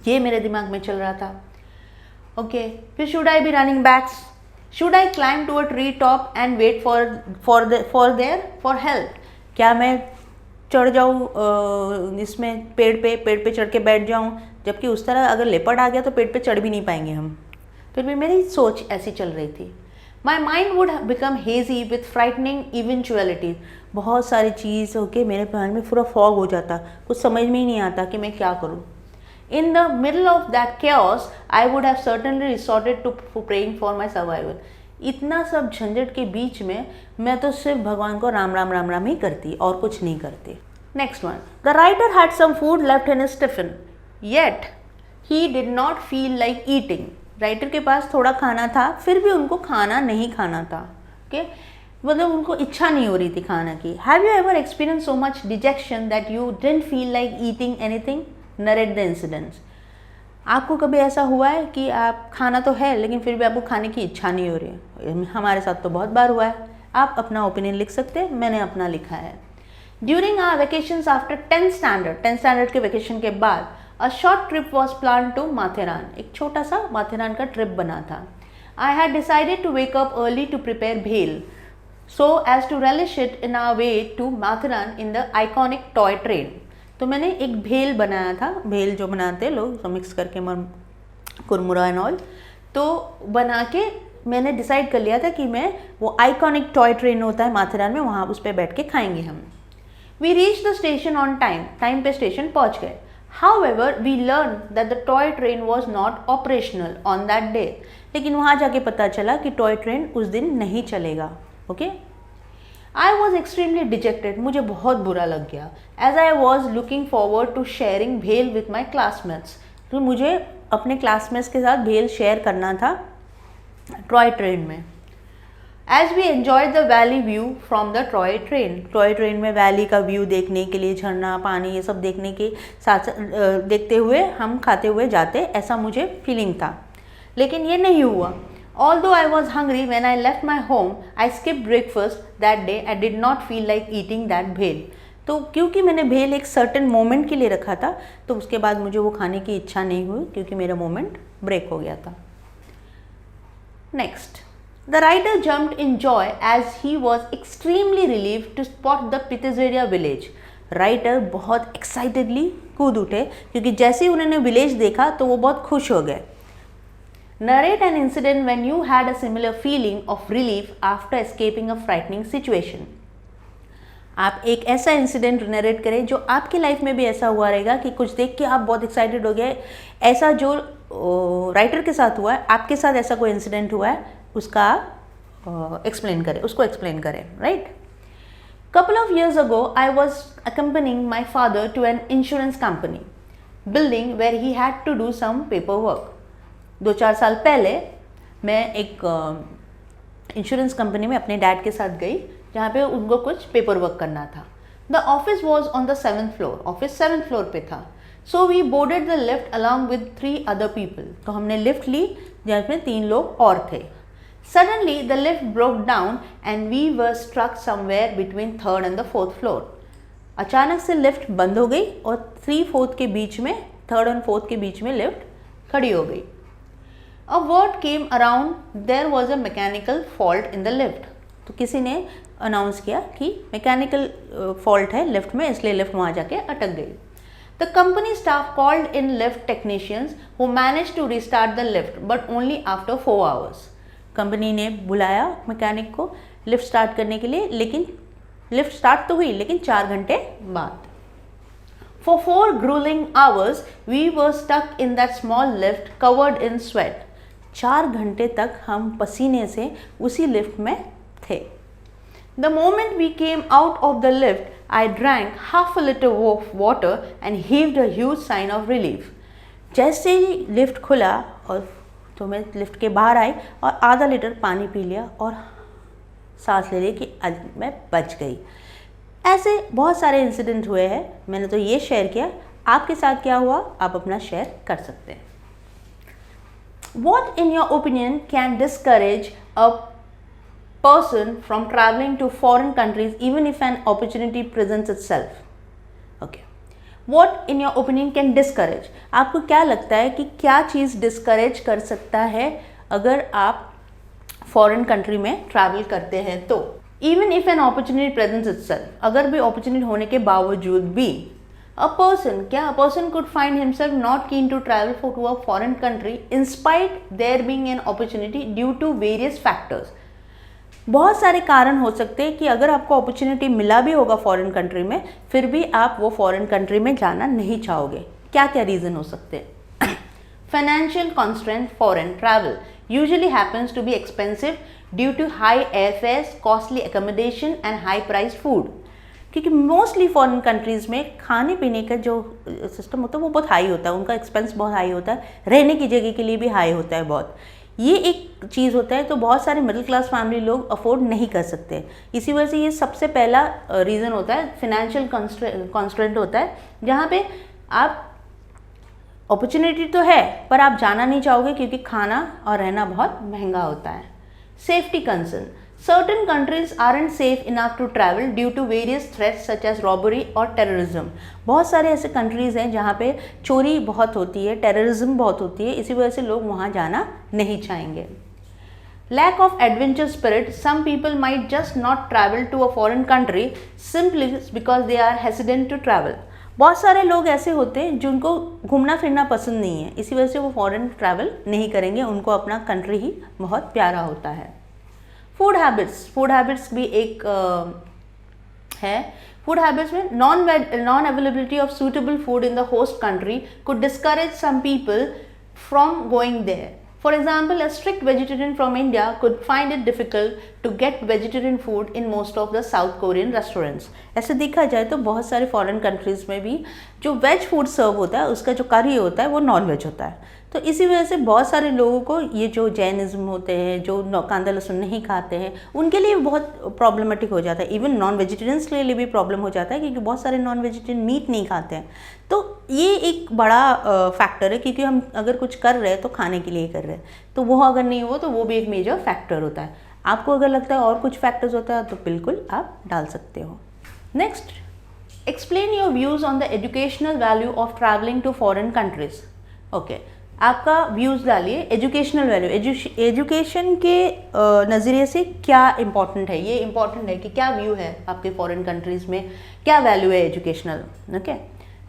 [SPEAKER 1] ये मेरे दिमाग में चल रहा था। ओके, फिर should I be running backs? Should I climb to a tree top and wait for help? क्या मैं चढ़ जाऊँ इसमें पेड़ पे चढ़ के बैठ जाऊँ, जबकि उस तरह अगर लेपर्ड आ गया तो पेड़ पे चढ़ भी नहीं पाएंगे हम। फिर भी मेरी सोच ऐसी चल रही थी। My mind would become hazy with frightening eventualities, बहुत सारी चीज़ होके मेरे माइंड में पूरा फॉग हो जाता, कुछ समझ में ही नहीं आता कि मैं क्या करूँ। In the middle of that chaos I would have certainly resorted to praying for my survival. इतना सब झंझट के बीच में मैं तो सिर्फ भगवान को राम राम राम राम ही करती और कुछ नहीं करती। Next one, the writer had some food left in his tiffin yet he did not feel like eating. Writer के पास थोड़ा खाना था, फिर भी उनको खाना नहीं खाना था। ओके, मतलब उनको इच्छा नहीं हो रही थी खाना की। Have you ever experience so much detection that you didn't feel like eating anything? Narrate the incidents. आपको कभी ऐसा हुआ है कि आप खाना तो है लेकिन फिर भी आपको खाने की इच्छा नहीं हो रही है? हमारे साथ तो बहुत बार हुआ है। आप अपना ओपिनियन लिख सकते हैं, मैंने अपना लिखा है। During our vacations after 10th standard के वेकेशन के बाद a short trip was plan to Matheran, एक छोटा सा माथेरान का ट्रिप बना था। I had decided to wake up early to prepare bhel so as to relish it in our way to Matheran in the iconic toy train. तो मैंने एक भेल बनाया था, भेल जो बनाते लोग तो मिक्स करके कुरमुरा एंड ऑल, तो बना के मैंने डिसाइड कर लिया था कि मैं वो आइकॉनिक टॉय ट्रेन होता है माथेरान में, वहाँ उस पर बैठ के खाएंगे हम। We reach the station on time पे स्टेशन पहुँच गए। However, we learned that the toy train was not operational on that day. लेकिन वहाँ जाके पता चला कि टॉय ट्रेन उस दिन नहीं चलेगा। Okay, I was extremely dejected. मुझे बहुत बुरा लग गया। As I was looking forward to sharing भेल with my classmates. तो मुझे अपने क्लासमेट्स के साथ भेल शेयर करना था टॉय ट्रेन में। As we enjoyed the valley view from the toy train में वैली का व्यू देखने के लिए, झरना, पानी, ये सब देखने के साथ देखते हुए हम खाते हुए जाते, ऐसा मुझे फीलिंग था। लेकिन ये नहीं हुआ। Although I was hungry when I left my home, I skipped breakfast that day. I did not feel like eating that भेल। तो क्योंकि मैंने भेल एक सर्टेन मोमेंट के लिए रखा था, तो उसके बाद मुझे वो खाने की इच्छा नहीं हुई क्योंकि मेरा मोमेंट ब्रेक हो गया था। Next, The writer jumped in joy as he was extremely relieved to spot the Pithiseria village. Writer बहुत एक्साइटेडली कूद उठे क्योंकि जैसे ही उन्होंने विलेज देखा तो वो बहुत खुश हो गए। Narrate an incident when you had a similar feeling of relief after escaping a frightening situation. आप एक ऐसा इंसिडेंट नरेट करें जो आपकी लाइफ में भी ऐसा हुआ रहेगा कि कुछ देख के आप बहुत एक्साइटेड हो गए। ऐसा जो राइटर के साथ हुआ है, आपके साथ ऐसा कोई इंसिडेंट हुआ है, उसका एक्सप्लेन करें, right. Couple of years ago, I was accompanying my father to an insurance company building where he had to do some paperwork. 2-4 साल पहले मैं एक इंश्योरेंस कंपनी में अपने डैड के साथ गई, जहाँ पे उनको कुछ पेपर वर्क करना था। The office was on the 7th floor, office 7th floor पे था। So we boarded the lift along with 3 other people, तो हमने लिफ्ट ली जिसमें 3 लोग और थे। Suddenly the lift broke down and we were struck somewhere between 3rd and the 4th floor. अचानक से लिफ्ट बंद हो गई और 3-4 के बीच में, 3rd और 4th के बीच में लिफ्ट खड़ी हो गई। A word came around, there was a mechanical fault in the lift. तो किसी ने अनाउंस किया कि मैकेनिकल फॉल्ट है लिफ्ट में, इसलिए लिफ्ट वहाँ जाके अटक गई। The company staff called in lift technicians who managed to restart the lift but only after 4 hours. Company ने बुलाया मैकेनिक को लिफ्ट स्टार्ट करने के लिए, लेकिन लिफ्ट स्टार्ट तो हुई लेकिन 4 घंटे बाद। For 4 grueling hours we were stuck in that small lift covered in sweat. 4 घंटे तक हम पसीने से उसी लिफ्ट में थे। The moment we came out of the lift, I drank half a liter of water and heaved a huge sign of relief. जैसे ही lift खुला और तो मैं लिफ्ट के बाहर आई और आधा लीटर पानी पी लिया और सांस ले ली कि आज मैं बच गई। ऐसे बहुत सारे इंसिडेंट हुए हैं, मैंने तो ये शेयर किया। आपके साथ क्या हुआ आप अपना शेयर कर सकते हैं। What in your opinion can discourage a person from traveling to foreign countries even if an opportunity presents itself? Okay. What in your opinion can discourage? आपको क्या लगता है कि क्या चीज़ डिस्करेज कर सकता है अगर आप फॉरेन कंट्री में ट्रैवल करते हैं तो? Even if an opportunity presents itself, अगर भी opportunity होने के बावजूद भी a person could find himself not keen to travel to a foreign country in spite there being an opportunity due to various factors. बहुत सारे कारण हो सकते हैं कि अगर आपको अपॉर्चुनिटी मिला भी होगा फॉरेन कंट्री में, फिर भी आप वो फॉरेन कंट्री में जाना नहीं चाहोगे। क्या क्या रीज़न हो सकते हैं? Financial constraint foreign travel usually happens to be expensive due to high airfares, costly accommodation and high priced food. क्योंकि मोस्टली फॉरेन कंट्रीज़ में खाने पीने का जो सिस्टम होता है वो बहुत हाई होता है, उनका एक्सपेंस बहुत हाई होता है, रहने की जगह के लिए भी हाई होता है बहुत। ये एक चीज़ होता है, तो बहुत सारे मिडिल क्लास फैमिली लोग अफोर्ड नहीं कर सकते। इसी वजह से ये सबसे पहला रीज़न होता है, फिनेंशियल कॉन्स्ट्रेंट होता है, जहाँ पे आप अपॉर्चुनिटी तो है पर आप जाना नहीं चाहोगे क्योंकि खाना और रहना बहुत महंगा होता है। Safety concern, certain countries aren't safe enough to travel due to various threats such as robbery और terrorism. बहुत सारे ऐसे कंट्रीज़ हैं जहाँ पे चोरी बहुत होती है, टेररिज्म बहुत होती है, इसी वजह से लोग वहाँ जाना नहीं चाहेंगे। Lack of adventure spirit, some people might just not travel to a foreign country simply because they are hesitant to travel. बहुत सारे लोग ऐसे होते हैं जिनको घूमना फिरना पसंद नहीं है, इसी वजह से वो फॉरेन ट्रैवल नहीं करेंगे, उनको अपना कंट्री ही बहुत प्यारा होता है। फूड हैबिट्स भी एक है। फूड हैबिट्स में non availability of suitable food in the host country could discourage some people from going there. For example, a strict vegetarian from India could find it difficult to get vegetarian food in most of the South Korean restaurants. ऐसे देखा जाए तो बहुत सारे foreign countries में भी जो veg food सर्व होता है उसका जो करी होता है वो नॉन वेज होता है। तो इसी वजह से बहुत सारे लोगों को ये जो जैनिज़्म होते हैं, जो कांदा लहसुन नहीं खाते हैं, उनके लिए बहुत प्रॉब्लमेटिक हो जाता है। इवन नॉन वेजिटेरियंस के लिए भी प्रॉब्लम हो जाता है क्योंकि बहुत सारे नॉन वेजिटेरियन मीट नहीं खाते हैं। तो ये एक बड़ा फैक्टर है, क्योंकि हम अगर कुछ कर रहे हैं तो खाने के लिए कर रहे हैं, तो वो अगर नहीं हो तो वो भी एक मेजर फैक्टर होता है। आपको अगर लगता है और कुछ फैक्टर्स होता है तो बिल्कुल आप डाल सकते हो। Next, explain your views on the educational value of travelling to foreign countries. Okay, आपका व्यूज़ डालिए एजुकेशनल वैल्यू, एजुकेशन के नज़रिए से क्या इम्पॉर्टेंट है। ये इम्पॉर्टेंट है कि क्या व्यू है आपके फॉरेन कंट्रीज़ में, क्या वैल्यू है educational. Okay,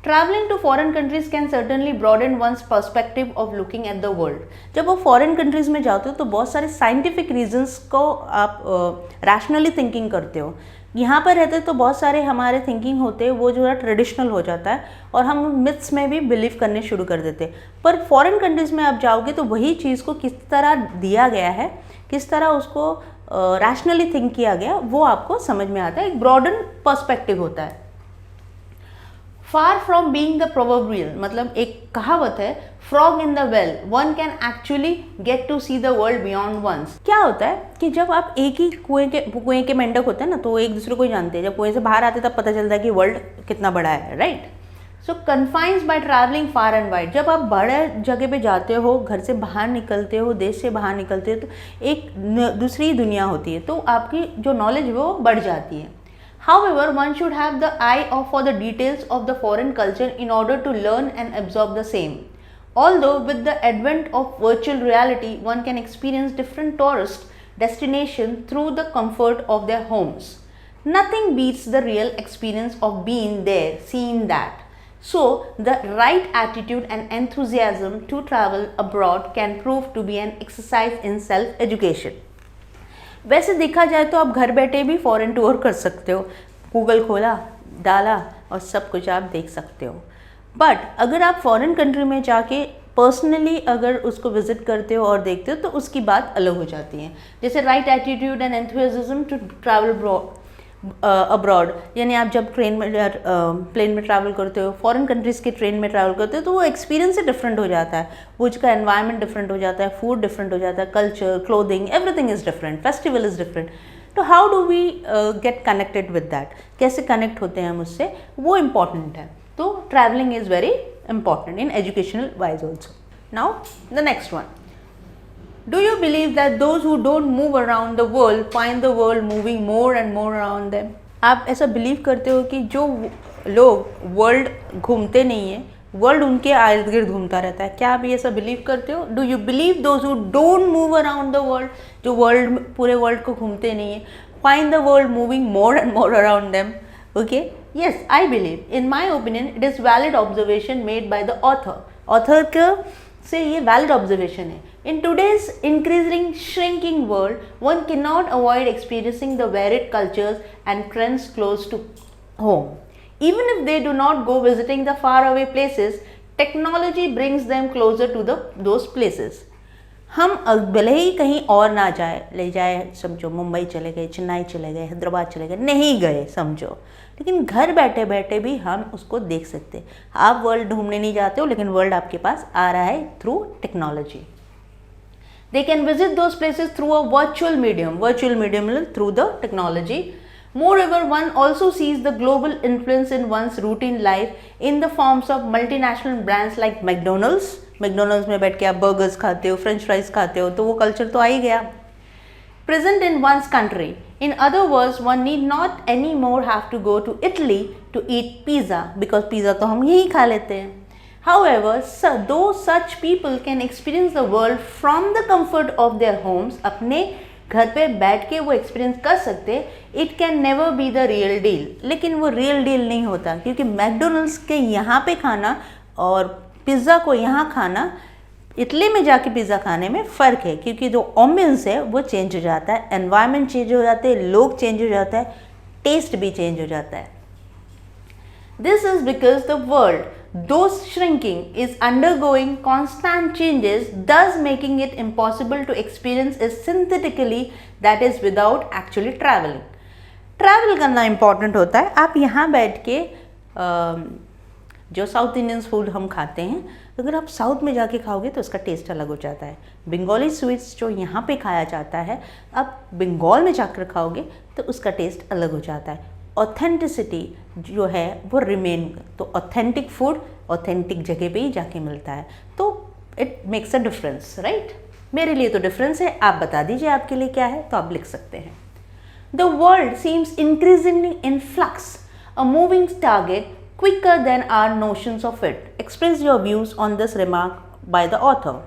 [SPEAKER 1] travelling to foreign countries can certainly broaden one's perspective of looking at the world. जब आप फॉरेन कंट्रीज़ में जाते हो तो बहुत सारे साइंटिफिक रीजंस को आप रैशनली थिंकिंग करते हो। यहाँ पर रहते तो बहुत सारे हमारे थिंकिंग होते हैं वो जो है ट्रेडिशनल हो जाता है और हम मिथ्स में भी बिलीव करने शुरू कर देते हैं। पर फॉरेन कंट्रीज़ में आप जाओगे तो वही चीज़ को किस तरह दिया गया है, किस तरह उसको रैशनली थिंक किया गया, वो आपको समझ में आता है। एक ब्रॉडन पर्सपेक्टिव होता है। Far from being the proverbial, मतलब एक कहावत है, frog in the well, one can actually get to see the world beyond one's. क्या होता है कि जब आप एक ही कुएं के मेंढक होते हैं ना, तो एक दूसरे को ही जानते हैं, जब कुएं से बाहर आते तब पता चलता है कि वर्ल्ड कितना बड़ा है, right. So confines bye travelling far and wide, जब आप बड़े जगह पे जाते हो, घर से बाहर निकलते हो, देश से बाहर निकलते हो, तो एक दूसरी दुनिया होती है, तो आपकी जो नॉलेज है वो बढ़ जाती है। However, one should have the eye for the details of the foreign culture in order to learn and absorb the same. Although with the advent of virtual reality, one can experience different tourist destinations through the comfort of their homes. Nothing beats the real experience of being there, seeing that. So, the right attitude and enthusiasm to travel abroad can prove to be an exercise in self-education. वैसे देखा जाए तो आप घर बैठे भी foreign tour कर सकते हो, गूगल खोला, डाला और सब कुछ आप देख सकते हो। बट अगर आप फॉरेन कंट्री में जाके पर्सनली अगर उसको विजिट करते हो और देखते हो तो उसकी बात अलग हो जाती है। जैसे right attitude and enthusiasm to travel abroad, यानी आप जब प्लेन में ट्रैवल करते हो, फॉरेन कंट्रीज़ के ट्रेन में ट्रैवल करते हो, तो वो एक्सपीरियंस ही डिफरेंट हो जाता है, वो उसका एनवायरनमेंट डिफरेंट हो जाता है, फूड डिफरेंट हो जाता है, culture, clothing, everything is different, festival is different. तो how do we get connected with that, कैसे कनेक्ट होते हैं हम उससे, वो इम्पॉर्टेंट है। तो travelling is very important in educational wise also. Now the next one, do you believe that those who don't move around the world find the world moving more and more around them? आप ऐसा believe करते हो कि जो लोग world घूमते नहीं है, वर्ल्ड उनके इर्द गिर्द घूमता रहता है? क्या आप ये ऐसा बिलीव करते हो? Do you believe those who don't move around the world, जो वर्ल्ड पूरे वर्ल्ड को घूमते नहीं है, find the world moving more and more around them? Okay, yes, I believe, in my opinion it is valid observation made by the author के से ये valid observation है। In today's increasing shrinking world, one cannot avoid experiencing the varied cultures and trends close to home. Even if they do not go visiting the faraway places, technology brings them closer to those places. हम भले ही कहीं और ना ले जाए, समझो मुंबई चले गए, चेन्नई चले गए, हैदराबाद चले गए, नहीं गए समझो, लेकिन घर बैठे बैठे भी हम उसको देख सकते हैं। आप वर्ल्ड ढूंढने नहीं जाते हो, लेकिन वर्ल्ड आपके पास आ रहा है through technology. They can visit those places through a virtual medium through the technology. Moreover, one also sees the global influence in one's routine life in the forms of multinational brands like McDonald's में बैठ के आप burgers खाते हो, French fries खाते हो, तो वो कल्चर तो आ ही गया। Present in one's country. In other words, one need not anymore have to go to Italy to eat pizza, because pizza तो हम यही खा लेते हैं। However, though such people can experience the world from the comfort of their homes, अपने घर पे बैठ के वो एक्सपीरियंस कर सकते, it can never be the real deal। लेकिन वो रियल डील नहीं होता, क्योंकि मैकडोनल्ड्स के यहाँ पे खाना और पिज़्ज़ा को यहाँ खाना, इटली में जाके पिज़्ज़ा खाने में फ़र्क है, क्योंकि जो एम्बियंस है वो चेंज हो जाता है, एनवायरनमेंट चेंज हो जाते हैं, लोग चेंज हो जाता है, टेस्ट भी चेंज हो जाता है। This is because the world, though shrinking, is undergoing constant changes, thus making it impossible to experience it synthetically, that is without actually traveling. Travel करना इम्पॉर्टेंट होता है। आप यहाँ बैठ के जो साउथ इंडियन फूड हम खाते हैं, अगर आप साउथ में जाके खाओगे तो उसका टेस्ट अलग हो जाता है। बंगाली स्वीट्स जो यहाँ पे खाया जाता है, आप बंगाल में जाकर खाओगे तो उसका टेस्ट अलग हो जाता है। ऑथेंटिसिटी जो है वो रिमेन, तो ऑथेंटिक फूड ऑथेंटिक जगह पे ही जाके मिलता है, तो it makes a difference, right. मेरे लिए तो डिफरेंस है, आप बता दीजिए आपके लिए क्या है, तो आप लिख सकते हैं। The world seems increasingly in flux, a moving target quicker than our notions of it. Express your views on this remark by the author.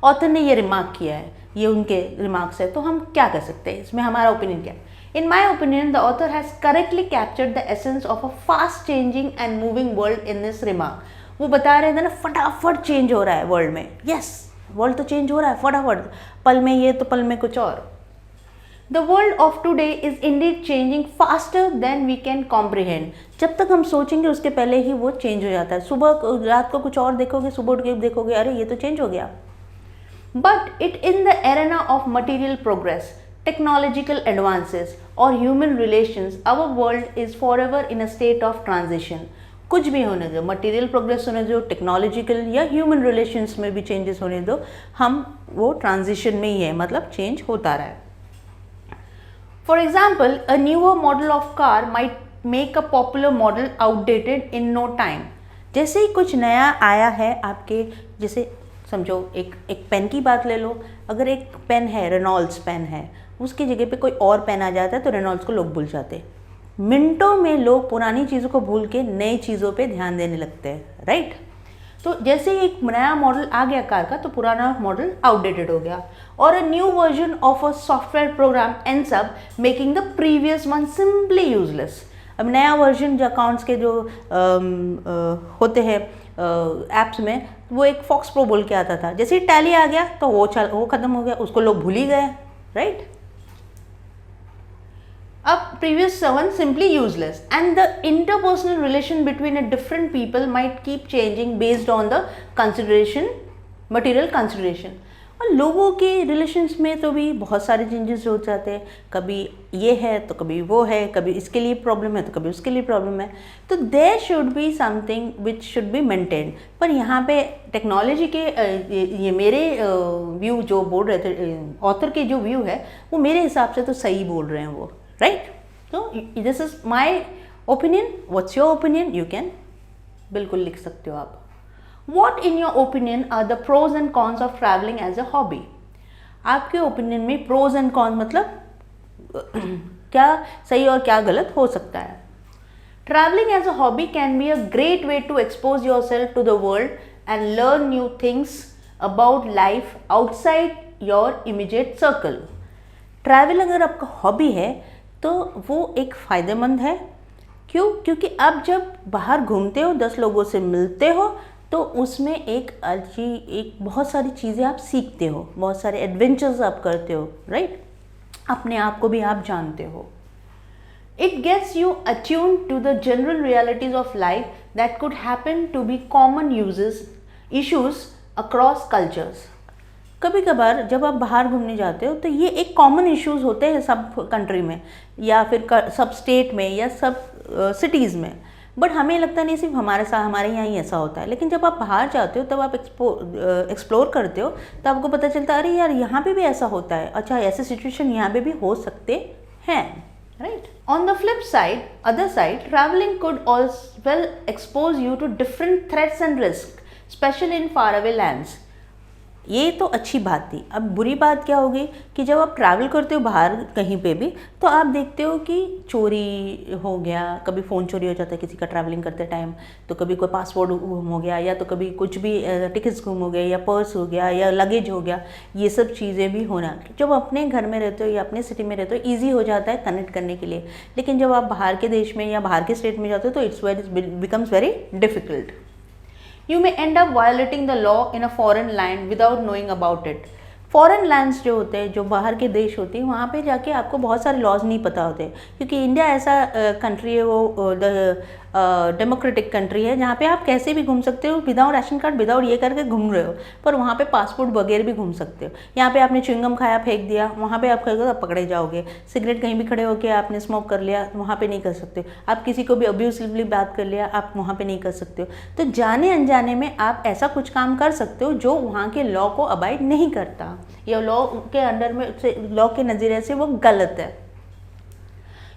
[SPEAKER 1] Author ने ये रिमार्क किया है, ये उनके रिमार्क्स है, तो हम क्या कर सकते हैं, इसमें हमारा ओपिनियन क्या है। In my opinion, the author has correctly captured the essence of a fast changing and moving world in this remark. वो बता रहे थे ना, फटाफट चेंज हो रहा है वर्ल्ड में। यस, वर्ल्ड तो चेंज हो रहा है फटाफट, पल में ये तो पल में कुछ और। The world of today is indeed changing faster than we can comprehend. जब तक हम सोचेंगे उसके पहले ही वो चेंज हो जाता है। सुबह रात को कुछ और देखोगे, सुबह उठ के देखोगे अरे ये तो चेंज हो गया। But it in the arena of material progress, technological advances or human relations, our world is forever in a state of transition. कुछ भी होने दो, मटेरियल प्रोग्रेस होने दो, टेक्नोलॉजिकल या ह्यूमन रिलेशंस में भी चेंजेस होने दो, हम वो ट्रांजिशन में ही है, मतलब चेंज होता रहा है. For example, a newer model of car might make a popular model outdated in no time. जैसे ही कुछ नया आया है आपके, जैसे समझो एक पेन की बात ले लो. अगर एक पेन है, रेनॉल्ड्स पेन है, उसकी जगह पे कोई और पेन आ जाता है तो रेनॉल्ड्स को लोग भूल जाते हैं. मिनटों में लोग पुरानी चीज़ों को भूल के नई चीज़ों पे ध्यान देने लगते हैं, राइट. तो जैसे ही एक नया मॉडल आ गया कार का, तो पुराना मॉडल आउटडेटेड हो गया. और a new version of a software program ends up making the previous one simply useless. अब नया वर्जन जो अकाउंट्स के जो होते हैं ऐप्स में, वो एक फॉक्स प्रो बोल के आता था. जैसे ही टैली आ गया तो वो ख़त्म हो गया, उसको लोग भूल ही गए, राइट. अब previous one simply useless, and the interpersonal relation between a different people might keep changing based on the consideration, material consideration. और लोगों के रिलेशंस में तो भी बहुत सारे चेंजेस हो जाते हैं. कभी ये है तो कभी वो है, कभी इसके लिए प्रॉब्लम है तो कभी उसके लिए प्रॉब्लम है. तो there should be something which should be maintained. पर यहाँ पे टेक्नोलॉजी के ये मेरे व्यू जो बोल रहे थे, ऑथर के जो व्यू है, वो मेरे हिसाब से तो सही बोल रहे हैं वो, राइट. तो this is my opinion. What's your opinion? You can बिल्कुल लिख सकते हो आप. What in your opinion are the pros and cons of traveling as a hobby? आपके ओपिनियन में प्रोज एंड कॉन्स मतलब क्या सही और क्या गलत हो सकता है. Travelling as a hobby can be a great way to expose yourself to the world and learn new things about life outside your immediate circle. Travel अगर आपका हॉबी है तो वो एक फ़ायदेमंद है. क्यों? क्योंकि आप जब बाहर घूमते हो, 10 लोगों से मिलते हो, तो उसमें एक बहुत सारी चीज़ें आप सीखते हो, बहुत सारे एडवेंचर्स आप करते हो, राइट. अपने आप को भी आप जानते हो. It gets you attune to the general realities of life that could happen to be common issues across cultures. कभी कभार जब आप बाहर घूमने जाते हो तो ये एक कॉमन इश्यूज होते हैं सब कंट्री में, या फिर सब स्टेट में, या सब सिटीज़ में. बट हमें लगता नहीं सिर्फ हमारे यहाँ ही ऐसा होता है. लेकिन जब आप बाहर जाते हो, तब आप एक्सप्लोर करते हो, तो आपको पता चलता है अरे यार यहाँ पे भी ऐसा होता है, अच्छा ऐसे सिचुएशन यहाँ पे भी हो सकते हैं, right. On the flip side, other side, travelling could also well expose you to different threats and risk, specially in far away lands. ये तो अच्छी बात थी. अब बुरी बात क्या होगी कि जब आप ट्रैवल करते हो बाहर कहीं पे भी, तो आप देखते हो कि चोरी हो गया, कभी फ़ोन चोरी हो जाता है किसी का ट्रैवलिंग करते टाइम, तो कभी कोई पासपोर्ट गुम हो गया, या तो कभी कुछ भी टिकट्स गुम हो गए, या पर्स हो गया, या लगेज हो गया. ये सब चीज़ें भी होना. जब अपने घर में रहते हो या अपने सिटी में रहते हो, ईजी हो जाता है कनेक्ट करने के लिए. लेकिन जब आप बाहर के देश में या बाहर के स्टेट में जाते हो तो becomes very difficult. You may end up violating the law in a foreign land without knowing about it. Foreign lands जो होते हैं, जो बाहर के देश होते हैं, वहाँ पे जाके आपको बहुत सारे लॉज नहीं पता होते. क्योंकि इंडिया ऐसा कंट्री है, वो डेमोक्रेटिक कंट्री है, जहाँ पे आप कैसे भी घूम सकते हो, विदाउट राशन कार्ड, विदाउट ये करके घूम रहे हो. पर वहाँ पे पासपोर्ट वगैरह भी घूम सकते हो. यहाँ पे आपने च्युइंगम खाया, फेंक दिया, वहाँ पे आप करोगे तो पकड़े जाओगे. सिगरेट कहीं भी खड़े होकर आपने स्मोक कर लिया, वहाँ पे नहीं कर सकते हो. आप किसी को भी अब्यूसिवली बात कर लिया, आप वहाँ पे नहीं कर सकते हो. तो जाने अनजाने में आप ऐसा कुछ काम कर सकते हो जो वहाँ के लॉ को अबाइड नहीं करता, या लॉ के अंडर में, लॉ के नज़रिए से वो गलत है.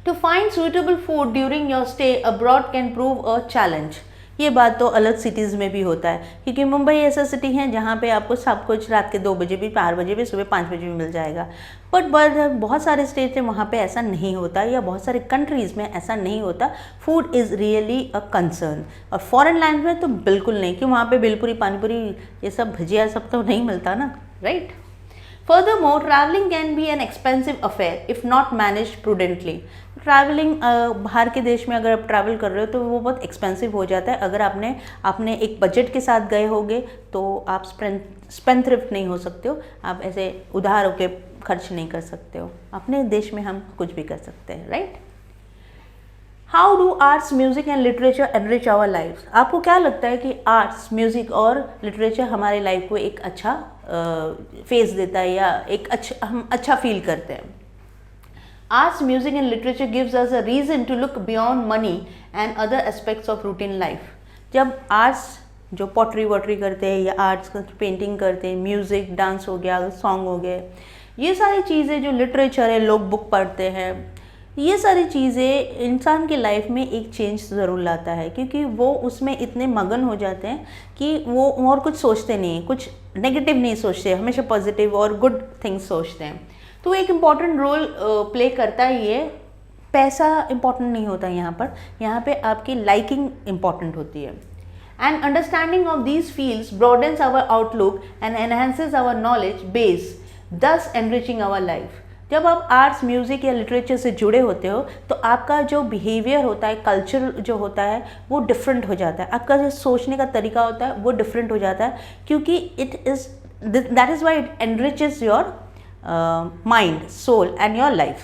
[SPEAKER 1] To find suitable food during your stay abroad can prove a challenge. ये बात तो अलग सिटीज़ में भी होता है, क्योंकि मुंबई ऐसा सिटी है जहाँ पे आपको सब कुछ रात के 2 बजे भी, 4 बजे भी, सुबह 5 बजे भी मिल जाएगा. बट बहुत सारे स्टेट हैं वहाँ पे ऐसा नहीं होता, या बहुत सारे कंट्रीज़ में ऐसा नहीं होता. Food is really a concern. और फॉरेन लैंड में तो बिल्कुल नहीं, क्यों? वहाँ पे भेलपुरी, पानीपुरी, ये सब भजिया सब तो नहीं मिलता ना, right. Furthermore, traveling can be an expensive affair if not managed prudently. Travelling बाहर के देश में अगर आप ट्रैवल कर रहे हो तो वो बहुत एक्सपेंसिव हो जाता है. अगर आपने एक बजट के साथ गए होगे तो आप स्पेंथ्रिफ्ट नहीं हो सकते हो, आप ऐसे उधार होके खर्च नहीं कर सकते हो. अपने देश में हम कुछ भी कर सकते हैं, right. How do arts, music and literature enrich our life? आपको क्या लगता है कि आर्ट्स, म्यूज़िक और लिटरेचर हमारे लाइफ को एक अच्छा फेस देता है, या एक हम अच्छा फील करते हैं? Arts, music and literature gives us a reason to look beyond money and other aspects of routine life. जब आर्ट्स जो पॉटरी वॉटरी करते हैं या आर्ट्स पेंटिंग करते हैं, म्यूज़िक, डांस हो गया, सॉन्ग हो गए, ये सारी चीज़ें जो लिटरेचर है, लोग बुक पढ़ते हैं, ये सारी चीज़ें इंसान की लाइफ में एक चेंज ज़रूर लाता है, क्योंकि वो उसमें इतने मगन हो जाते हैं कि वो और कुछ सोचते नहीं, कुछ नेगेटिव नहीं सोचते, हमेशा पॉजिटिव और गुड थिंग्स सोचते हैं। तो एक इम्पॉर्टेंट रोल प्ले करता ही है। पैसा इम्पॉर्टेंट नहीं होता यहाँ पे आपकी लाइकिंग इम्पॉर्टेंट होती है। And understanding of these fields broadens our outlook and enhances our knowledge base, thus enriching our life. जब आप आर्ट्स, म्यूज़िक या लिटरेचर से जुड़े होते हो तो आपका जो बिहेवियर होता है, कल्चर जो होता है वो डिफरेंट हो जाता है, आपका जो सोचने का तरीका होता है वो डिफरेंट हो जाता है, क्योंकि that is why it enriches your mind, soul and your life.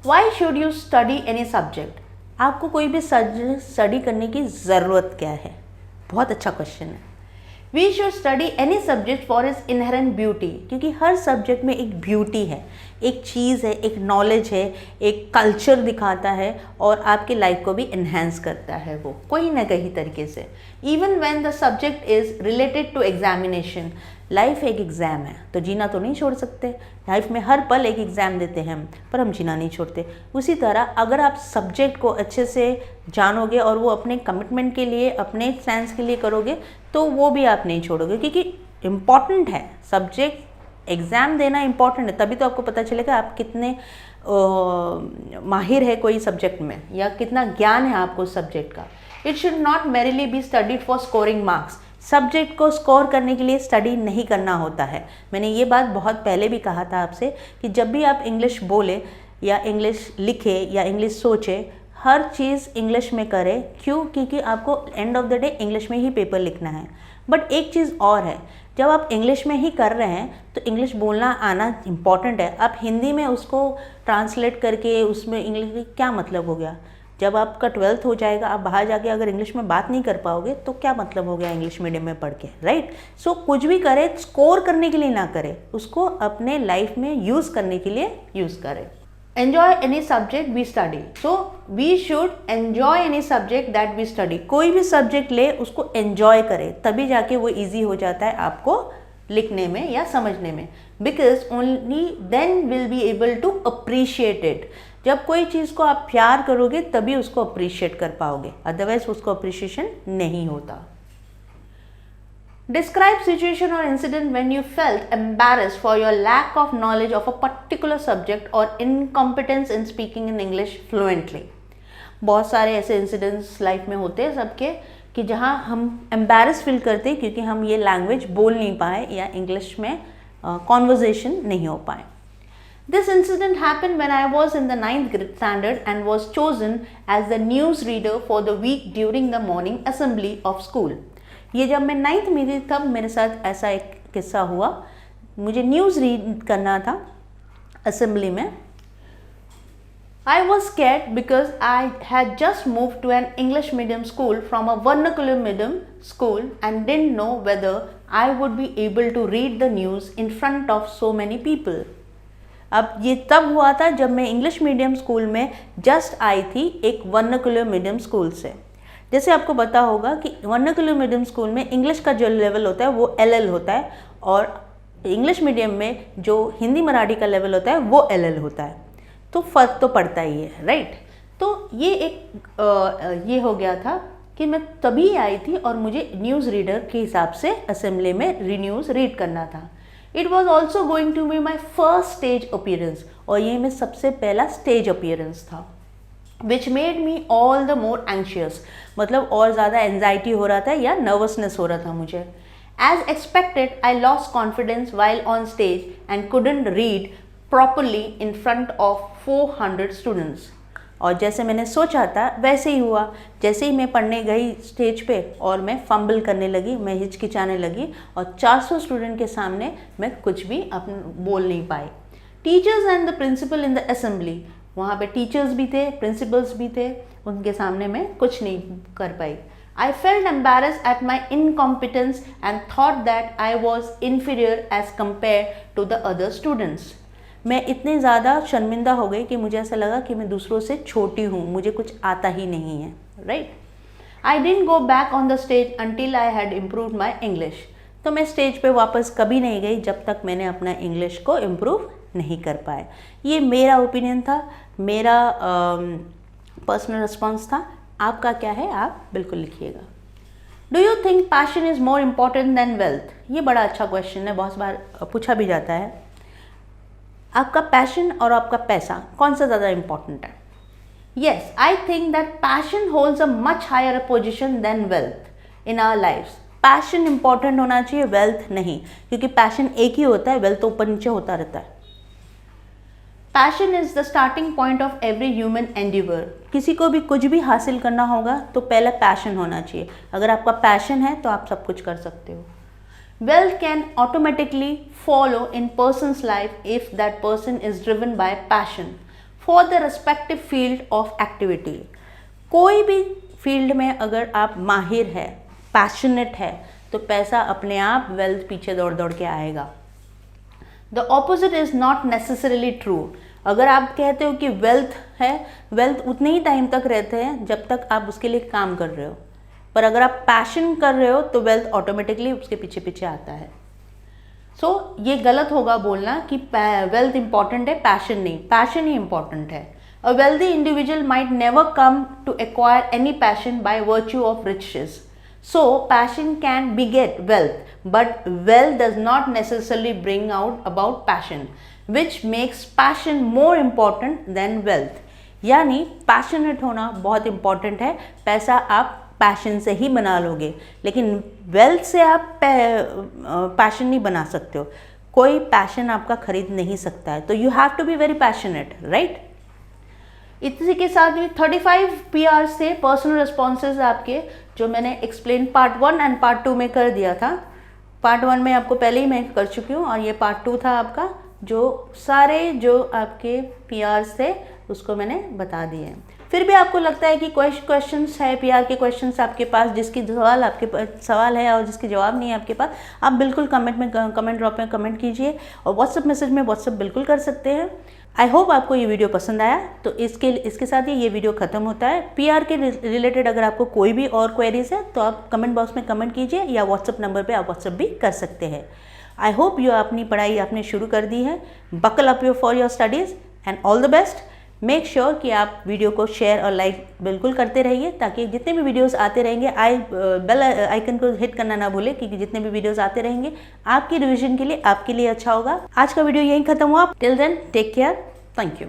[SPEAKER 1] Why should you study any subject? आपको कोई भी स्टडी करने की ज़रूरत क्या है? बहुत अच्छा क्वेश्चन है। We should study any subject for its inherent beauty, क्योंकि हर सब्जेक्ट में एक ब्यूटी है, एक चीज़ है, एक नॉलेज है, एक कल्चर दिखाता है और आपकी लाइफ को भी इन्हेंस करता है वो कोई ना कहीं तरीके से। Even when the subject is related to examination, life एक एग्ज़ाम है तो जीना तो नहीं छोड़ सकते, लाइफ में हर पल एक एग्ज़ाम देते हैं हम, पर हम जीना नहीं छोड़ते। उसी तरह अगर आप सब्जेक्ट को अच्छे से जानोगे और वो अपने कमिटमेंट के लिए, अपने सेंस के लिए करोगे तो वो भी आप नहीं छोड़ोगे, क्योंकि इम्पॉर्टेंट है सब्जेक्ट। एग्ज़ाम देना इम्पॉर्टेंट है, तभी तो आपको पता चलेगा आप कितने माहिर है कोई सब्जेक्ट में या कितना ज्ञान है आपको उस सब्जेक्ट का। It should not merrily be studied for scoring marks. Subject को स्कोर करने के लिए स्टडी नहीं करना होता है। मैंने ये बात बहुत पहले भी कहा था आपसे कि जब भी आप इंग्लिश बोले या इंग्लिश लिखे या इंग्लिश सोचे, हर चीज़ इंग्लिश में करें। क्यों? क्योंकि आपको end of the day English में ही पेपर लिखना है। बट एक चीज़ और है, जब आप इंग्लिश में ही कर रहे हैं तो इंग्लिश बोलना आना इम्पॉर्टेंट है। आप हिंदी में उसको ट्रांसलेट करके उसमें इंग्लिश क्या मतलब हो गया? जब आपका 12th हो जाएगा, आप बाहर जाके अगर इंग्लिश में बात नहीं कर पाओगे तो क्या मतलब हो गया इंग्लिश मीडियम में पढ़ के, राइट? सो कुछ भी करें स्कोर करने के लिए ना करें, उसको अपने लाइफ में यूज़ करने के लिए यूज़ करें। Enjoy any subject we study. So we should enjoy any subject that we study. कोई भी सब्जेक्ट ले उसको एन्जॉय करें, तभी जाके वो ईजी हो जाता है आपको लिखने में या समझने में। Because only then will be able to appreciate it. जब कोई चीज़ को आप प्यार करोगे तभी उसको अप्रिशिएट कर पाओगे, अदरवाइज उसको अप्रिशिएशन नहीं होता। Describe situation or incident when you felt embarrassed for your lack of knowledge of a particular subject or incompetence in speaking in English fluently. बहुत सारे ऐसे इंसिडेंट्स लाइफ में होते हैं सबके कि जहाँ हम एम्बैरस फील करते हैं क्योंकि हम ये लैंग्वेज बोल नहीं पाए या इंग्लिश में कॉन्वर्जेशन नहीं हो पाए। This incident happened when I was in the 9th standard and was chosen as the news reader for the week during the morning assembly of school. ये जब मैं 9th में थी तब मेरे साथ ऐसा एक किस्सा हुआ। मुझे न्यूज़ रीड करना था असेंबली में। I was scared because I had just moved to an English medium school from a vernacular medium school and didn't know whether I would be able to read the news in front of so many people. अब ये तब हुआ था जब मैं English medium school में just I थी एक वर्नाकुलर मीडियम स्कूल से। जैसे आपको पता होगा कि वर्नाकुलर मीडियम स्कूल में इंग्लिश का जो लेवल होता है वो LL होता है और इंग्लिश मीडियम में जो हिंदी मराठी का लेवल होता है वो LL होता है, तो फ़र्क तो पड़ता ही है, राइट? तो ये एक ये हो गया था कि मैं तभी आई थी और मुझे न्यूज़ रीडर के हिसाब से असेंबली में न्यूज़ रीड करना था। It was also going to be my first stage appearance और ये मेरा सबसे पहला स्टेज अपीयरेंस था, which made me all the more anxious। मतलब और ज़्यादा एंजाइटी हो रहा था या नर्वसनेस हो रहा था मुझे। As expected, I lost confidence while on stage and couldn't read properly in front of 400 students। और जैसे मैंने सोचा था वैसे ही हुआ। जैसे ही मैं पढ़ने गई स्टेज पे और मैं फंबल करने लगी, मैं हिचकिचाने लगी और 400 स्टूडेंट के सामने मैं कुछ भी बोल नहीं पाई। Teachers and the principal in the assembly, वहाँ पे टीचर्स भी थे, प्रिंसिपल्स भी थे, उनके सामने मैं कुछ नहीं कर पाई। I felt embarrassed at my incompetence and thought that I was inferior as compared to the other students। मैं इतनी ज़्यादा शर्मिंदा हो गई कि मुझे ऐसा लगा कि मैं दूसरों से छोटी हूँ, मुझे कुछ आता ही नहीं है, right. I didn't go back on the stage until I had improve my English. तो मैं स्टेज पे वापस कभी नहीं गई जब तक मैंने अपना इंग्लिश को इम्प्रूव नहीं कर पाया। ये मेरा ओपिनियन था, मेरा पर्सनल रिस्पॉन्स था। आपका क्या है, आप बिल्कुल लिखिएगा। Do you think passion is more important than wealth? ये बड़ा अच्छा क्वेश्चन है, बहुत बार पूछा भी जाता है। आपका पैशन और आपका पैसा कौन सा ज़्यादा इम्पॉर्टेंट है? Yes, I think that passion holds a much higher position than wealth in our lifes. Passion important होना चाहिए, वेल्थ नहीं, क्योंकि पैशन एक ही होता है, वेल्थ तो ऊपर नीचे होता रहता है। Passion is the starting point of every human endeavour. किसी को भी कुछ भी हासिल करना होगा तो पहले पैशन होना चाहिए। अगर आपका पैशन है तो आप सब कुछ कर सकते हो। Wealth can automatically follow in persons life if that person is driven by passion for the respective field of activity. कोई भी फील्ड में अगर आप माहिर है, पैशनेट है, तो पैसा अपने आप वेल्थ पीछे दौड़ दौड़ के आएगा। The opposite is not necessarily true. अगर आप कहते हो कि वेल्थ है, वेल्थ उतने ही टाइम तक रहते हैं जब तक आप उसके लिए काम कर रहे हो, पर अगर आप पैशन कर रहे हो तो वेल्थ ऑटोमेटिकली उसके पीछे पीछे आता है। सो ये गलत होगा बोलना कि वेल्थ इंपॉर्टेंट है, पैशन नहीं। पैशन ही इंपॉर्टेंट है। A wealthy individual might never come to acquire any passion by virtue of riches. So passion can beget wealth, but wealth does not necessarily bring out about passion, which makes passion more important than wealth. यानी passionate होना बहुत important है। पैसा आप passion से ही बना लोगे, लेकिन वेल्थ से आप पैशन नहीं बना सकते हो। कोई पैशन आपका खरीद नहीं सकता है, तो you have to be very passionate, right. इसी के साथ भी 35 PR से पर्सनल रिस्पॉन्सेज आपके, जो मैंने एक्सप्लेन पार्ट 1 एंड पार्ट 2 में कर दिया था। पार्ट 1 में आपको पहले ही मैं कर चुकी हूँ, और ये पार्ट 2 था आपका, जो सारे जो आपके PRs थे उसको मैंने बता दिए हैं। फिर भी आपको लगता है कि क्वेश्चंस है, PR के क्वेश्चंस आपके पास, जिसकी सवाल आपके पास सवाल है और जिसके जवाब नहीं है आपके पास, आप बिल्कुल कमेंट ड्रॉप में कमेंट कीजिए, और व्हाट्सएप मैसेज में व्हाट्सएप बिल्कुल कर सकते हैं। आई होप आपको ये वीडियो पसंद आया। तो इसके साथ ही ये वीडियो ख़त्म होता है। PR के रिलेटेड अगर आपको कोई भी और क्वेरीज है तो आप कमेंट बॉक्स में कमेंट कीजिए, या व्हाट्सएप नंबर पे आप व्हाट्सएप भी कर सकते हैं। आई होप यू अपनी पढ़ाई आपने शुरू कर दी है। Buckle up for your studies and all the best. Make sure कि आप वीडियो को शेयर और लाइक बिल्कुल करते रहिए, ताकि जितने भी वीडियोस आते रहेंगे बेल आइकन को हिट करना ना भूले, क्योंकि जितने भी वीडियोस आते रहेंगे आपकी रिवीजन के लिए, आपके लिए अच्छा होगा। आज का वीडियो यहीं खत्म हुआ। Till then take care, thank you.